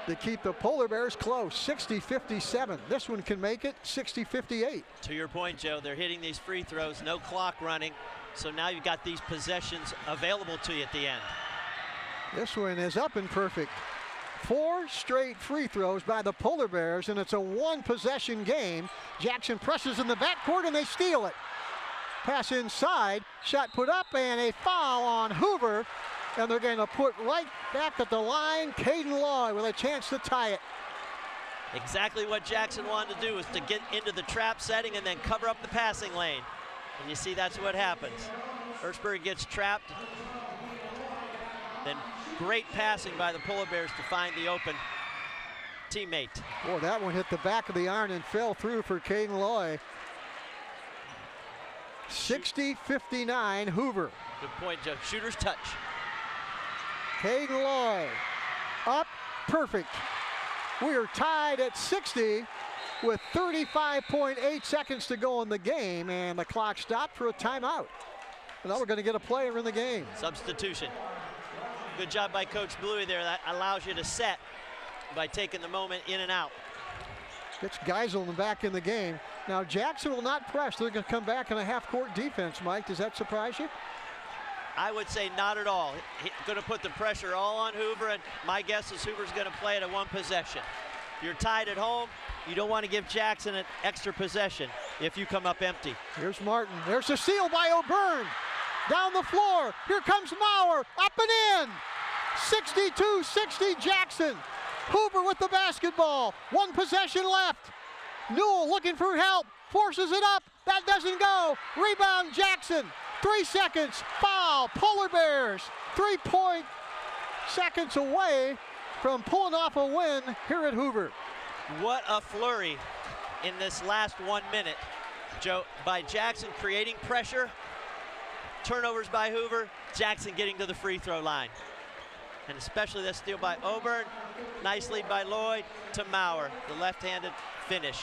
S1: to keep the Polar Bears close, 60-57. This one can make it 60-58.
S2: To your point, Joe, they're hitting these free throws, no clock running, so now you've got these possessions available to you at the end.
S1: This one is up and perfect. 4 straight free throws by the Polar Bears, and it's a one-possession game. Jackson presses in the backcourt, and they steal it. Pass inside, shot put up, and a foul on Hoover. And they're going to put right back at the line, Caden Loy with a chance to tie it.
S2: Exactly what Jackson wanted to do was to get into the trap setting and then cover up the passing lane. And you see that's what happens. Hirschberg gets trapped. Then great passing by the Polar Bears to find the open teammate.
S1: Boy, that one hit the back of the iron and fell through for Caden Loy. 60-59 Hoover.
S2: Good point, Joe. Shooter's touch.
S1: Caden Loy up, perfect. We are tied at 60 with 35.8 seconds to go in the game, and the clock stopped for a timeout. And now we're going to get a player in the game.
S2: Substitution. Good job by Coach Bluey there. That allows you to set by taking the moment in and out.
S1: Gets Geisel back in the game. Now Jackson will not press. They're going to come back in a half-court defense, Mike. Does that surprise you?
S2: I would say not at all. He's going to put the pressure all on Hoover, and my guess is Hoover's going to play it at one possession. You're tied at home. You don't want to give Jackson an extra possession if you come up empty.
S1: Here's Martin. There's a steal by O'Byrne. Down the floor. Here comes Maurer. Up and in. 62-60 Jackson. Hoover with the basketball. One possession left. Newell looking for help. Forces it up. That doesn't go. Rebound Jackson. 3 seconds. Foul. Polar Bears. 3 seconds away from pulling off a win here at Hoover.
S2: What a flurry in this last 1 minute, Joe, by Jackson creating pressure. Turnovers by Hoover. Jackson getting to the free throw line. And especially this steal by O'Byrne. Nice lead by Lloyd to Maurer. The left-handed finish.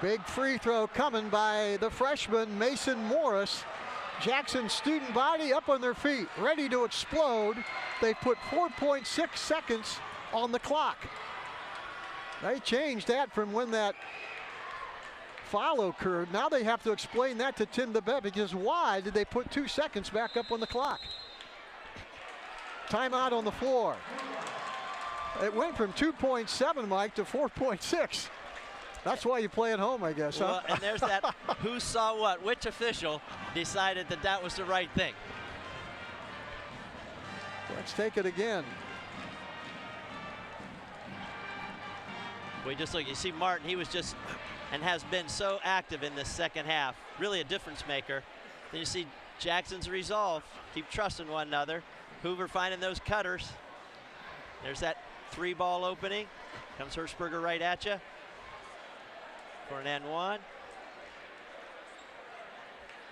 S1: Big free throw coming by the freshman Mason Morris. Jackson's student body up on their feet, ready to explode. They put 4.6 seconds on the clock. They changed that from when that foul occurred. Now they have to explain that to Tim DeBevick, because why did they put 2 seconds back up on the clock? Timeout on the floor. It went from 2.7, Mike, to 4.6. That's why you play at home, I guess, huh?
S2: Well, and there's that who saw what. Which official decided that that was the right thing?
S1: Let's take it again.
S2: We just look, you see Martin, he was just, and has been so active in this second half. Really a difference maker. Then you see Jackson's resolve. Keep trusting one another. Hoover finding those cutters. There's that 3-ball opening. Comes Hirschberger right at you. For an N1.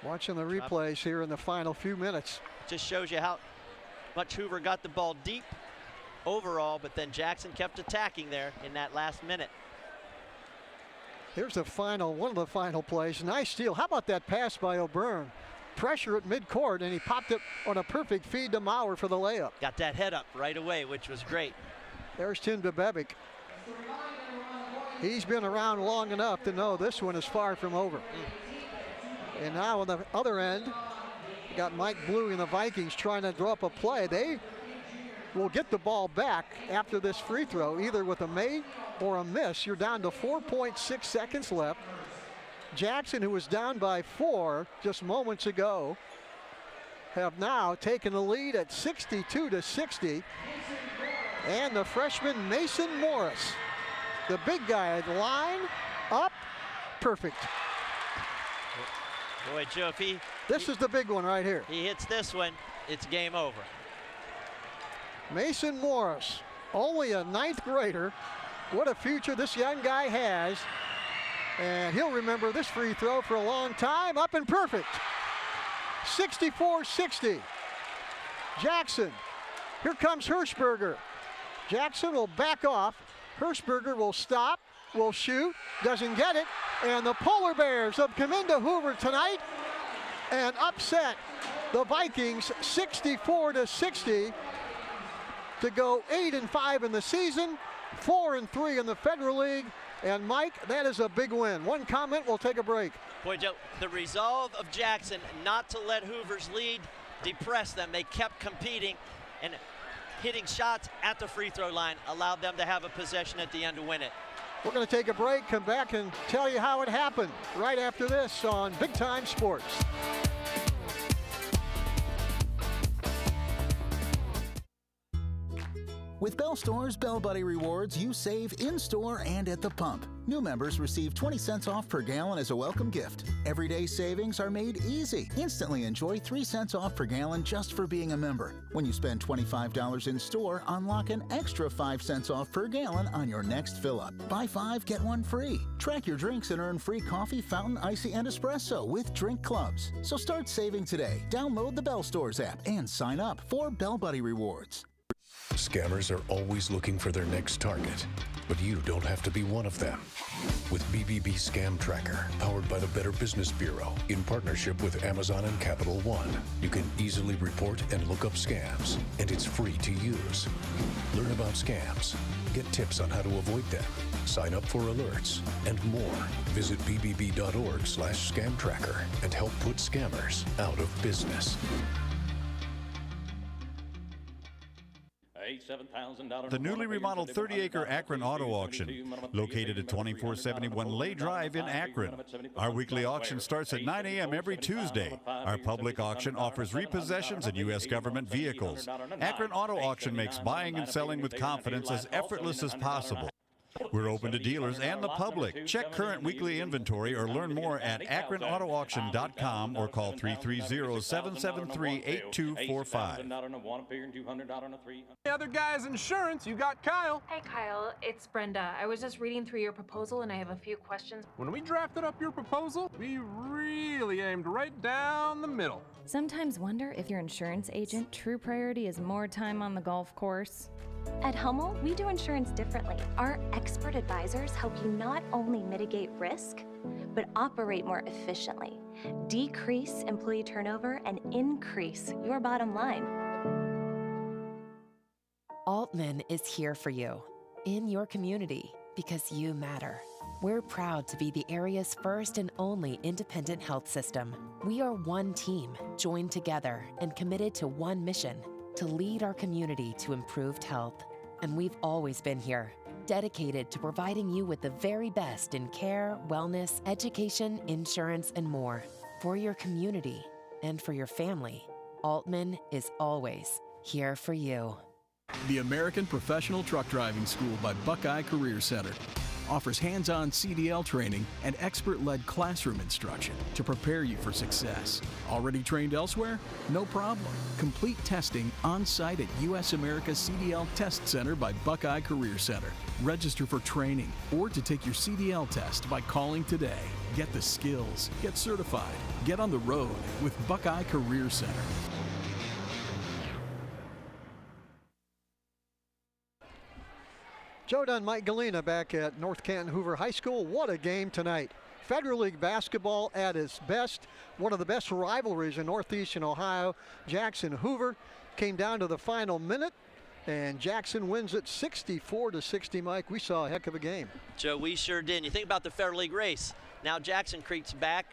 S1: Watching the replays here in the final few minutes.
S2: Just shows you how much Hoover got the ball deep overall, but then Jackson kept attacking there in that last minute.
S1: Here's the final, one of the final plays. Nice steal. How about that pass by O'Byrne? Pressure at midcourt, and he popped it on a perfect feed to Maurer for the layup.
S2: Got that head up right away, which was great.
S1: There's Tim DeBevick. He's been around long enough to know this one is far from over. And now on the other end, you got Mike Blue and the Vikings trying to draw up a play. They will get the ball back after this free throw, either with a made or a miss. You're down to 4.6 seconds left. Jackson, who was down by 4 just moments ago, have now taken the lead at 62-60. And the freshman Mason Morris, the big guy at the line, up, perfect.
S2: Boy, Joe, if
S1: this is the big one right here.
S2: He hits this one, it's game over.
S1: Mason Morris, only a 9th grader. What a future this young guy has. And he'll remember this free throw for a long time. Up and perfect. 64-60. Jackson. Here comes Hirschberger. Jackson will back off. Hirschberger will stop. will shoot, doesn't get it, and the Polar Bears have come into Hoover tonight and upset the Vikings 64-60 to go 8-5 in the season, 4-3 in the Federal League. And Mike, that is a big win. One comment, we'll take a break.
S2: Boy, Joe, the resolve of Jackson not to let Hoover's lead depress them. They kept competing and hitting shots at the free throw line allowed them to have a possession at the end to win it.
S1: We're going to take a break, come back and tell you how it happened right after this on Big Time Sports.
S8: With Bell Store's Bell Buddy Rewards, you save in-store and at the pump. New members receive 20 cents off per gallon as a welcome gift. Everyday savings are made easy. Instantly enjoy 3 cents off per gallon just for being a member. When you spend $25 in store, unlock an extra 5 cents off per gallon on your next fill-up. Buy 5, get 1 free. Track your drinks and earn free coffee, fountain, icy, and espresso with drink clubs. So start saving today. Download the Bell Stores app and sign up for Bell Buddy Rewards.
S5: Scammers are always looking for their next target, but you don't have to be one of them. With BBB Scam Tracker, powered by the Better Business Bureau, in partnership with Amazon and Capital One, you can easily report and look up scams, and it's free to use. Learn about scams, get tips on how to avoid them, sign up for alerts, and more. Visit bbb.org/scamtracker and help put scammers out of business.
S18: The newly remodeled 30-acre Akron Auto Auction, located at 2471 Lay Drive in Akron. Our weekly auction starts at 9 a.m. every Tuesday. Our public auction offers repossessions and U.S. government vehicles. Akron Auto Auction makes buying and selling with confidence as effortless as possible. We're open to dealers and the public. Check current weekly inventory or learn more at akronautoauction.com or call 330-773-8245.
S6: The other guy's insurance, you got Kyle.
S19: Hey Kyle, it's Brenda. I was just reading through your proposal and I have a few questions.
S6: When we drafted up your proposal, we really aimed right down the middle.
S24: Sometimes wonder if your insurance agent true priority is more time on the golf course.
S25: At Hummel, we do insurance differently. Our expert advisors help you not only mitigate risk, but operate more efficiently, decrease employee turnover, and increase your bottom line.
S13: Altman is here for you, in your community, because you matter. We're proud to be the area's first and only independent health system. We are one team, joined together and committed to one mission, to lead our community to improved health. And we've always been here, dedicated to providing you with the very best in care, wellness, education, insurance, and more. For your community and for your family, Altman is always here for you.
S26: The American Professional Truck Driving School by Buckeye Career Center offers hands-on CDL training and expert-led classroom instruction to prepare you for success. Already trained elsewhere? No problem. Complete testing on-site at U.S. America CDL Test Center by Buckeye Career Center. Register for training or to take your CDL test by calling today. Get the skills, get certified, get on the road with Buckeye Career Center.
S1: Joe Dunn, Mike Galena back at North Canton Hoover High School. What a game tonight. Federal League basketball at its best. One of the best rivalries in Northeastern Ohio. Jackson Hoover came down to the final minute, and Jackson wins it 64-60, Mike. We saw a heck of a game.
S2: Joe, we sure did. You think about the Federal League race. Now Jackson creeps back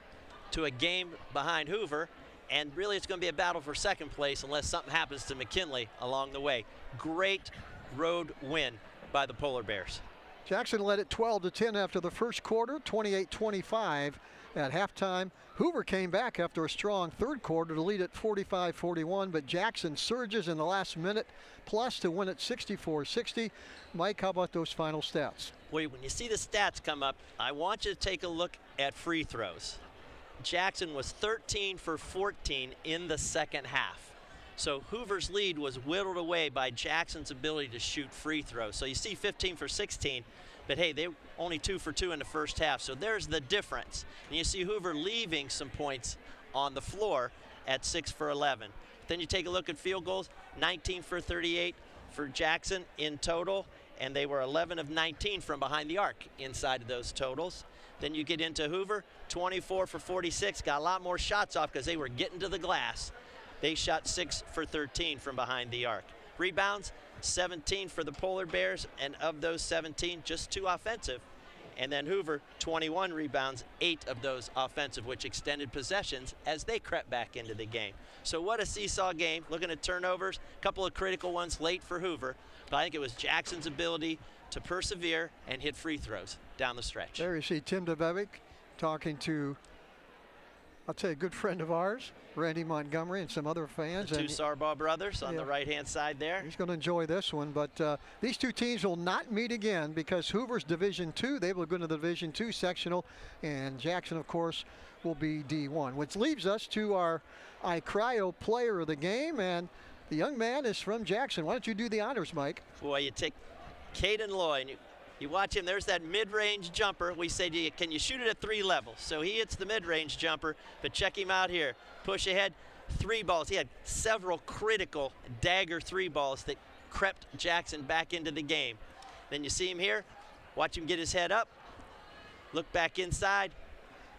S2: to a game behind Hoover, and really it's going to be a battle for second place unless something happens to McKinley along the way. Great road win by the Polar Bears.
S1: Jackson led it 12-10 after the first quarter, 28-25 at halftime. Hoover came back after a strong third quarter to lead at 45-41, but Jackson surges in the last minute plus to win at 64-60. Mike, how about those final stats?
S2: Wait, when you see the stats come up, I want you to take a look at free throws. Jackson was 13 for 14 in the second half. So Hoover's lead was whittled away by Jackson's ability to shoot free throws. So you see 15 for 16, but hey, they only 2 for 2 in the first half. So there's the difference. And you see Hoover leaving some points on the floor at 6 for 11. Then you take a look at field goals, 19 for 38 for Jackson in total. and they were 11 of 19 from behind the arc inside of those totals. Then you get into Hoover, 24 for 46, got a lot more shots off because they were getting to the glass. They shot 6 for 13 from behind the arc. Rebounds, 17 for the Polar Bears, and of those 17, just 2 offensive. And then Hoover, 21 rebounds, 8 of those offensive, which extended possessions as they crept back into the game. So what a seesaw game. Looking at turnovers, a couple of critical ones late for Hoover, but I think it was Jackson's ability to persevere and hit free throws down the stretch.
S1: There you see Tim DeBevick talking to, I'll tell you, a good friend of ours, Randy Montgomery, and some other fans.
S2: The 2 Sarbaugh brothers on the right-hand side there.
S1: He's going to enjoy this one, but these 2 teams will not meet again because Hoover's Division II. They will go into the Division II sectional, and Jackson, of course, will be D1, which leaves us to our iCryo player of the game, and the young man is from Jackson. Why don't you do the honors, Mike?
S2: Boy, you take Caden Loy, and you watch him. There's that mid-range jumper. We say to you, can you shoot it at 3 levels? So he hits the mid-range jumper, but check him out here. Push ahead, 3 balls. He had several critical dagger 3 balls that crept Jackson back into the game. Then you see him here. Watch him get his head up. Look back inside.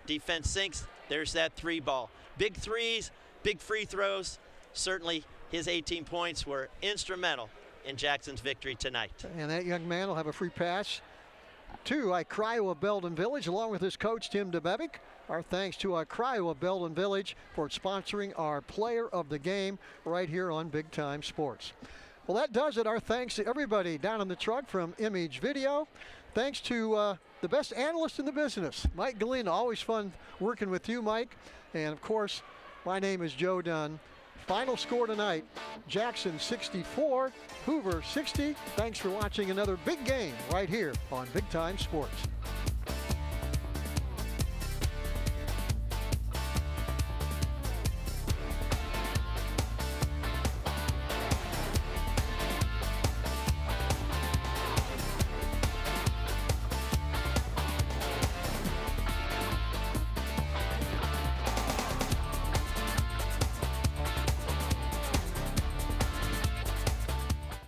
S2: Defense sinks. There's that 3 ball. Big threes, big free throws. Certainly his 18 points were instrumental in Jackson's victory tonight.
S1: And that young man will have a free pass to iCryo of Belden Village, along with his coach, Tim DeBevick. Our thanks to iCryo of Belden Village for sponsoring our player of the game right here on Big Time Sports. Well, that does it. Our thanks to everybody down in the truck from Image Video. Thanks to the best analyst in the business, Mike Galena. Always fun working with you, Mike. And, of course, my name is Joe Dunn. Final score tonight, Jackson 64, Hoover 60. Thanks for watching another big game right here on Big Time Sports.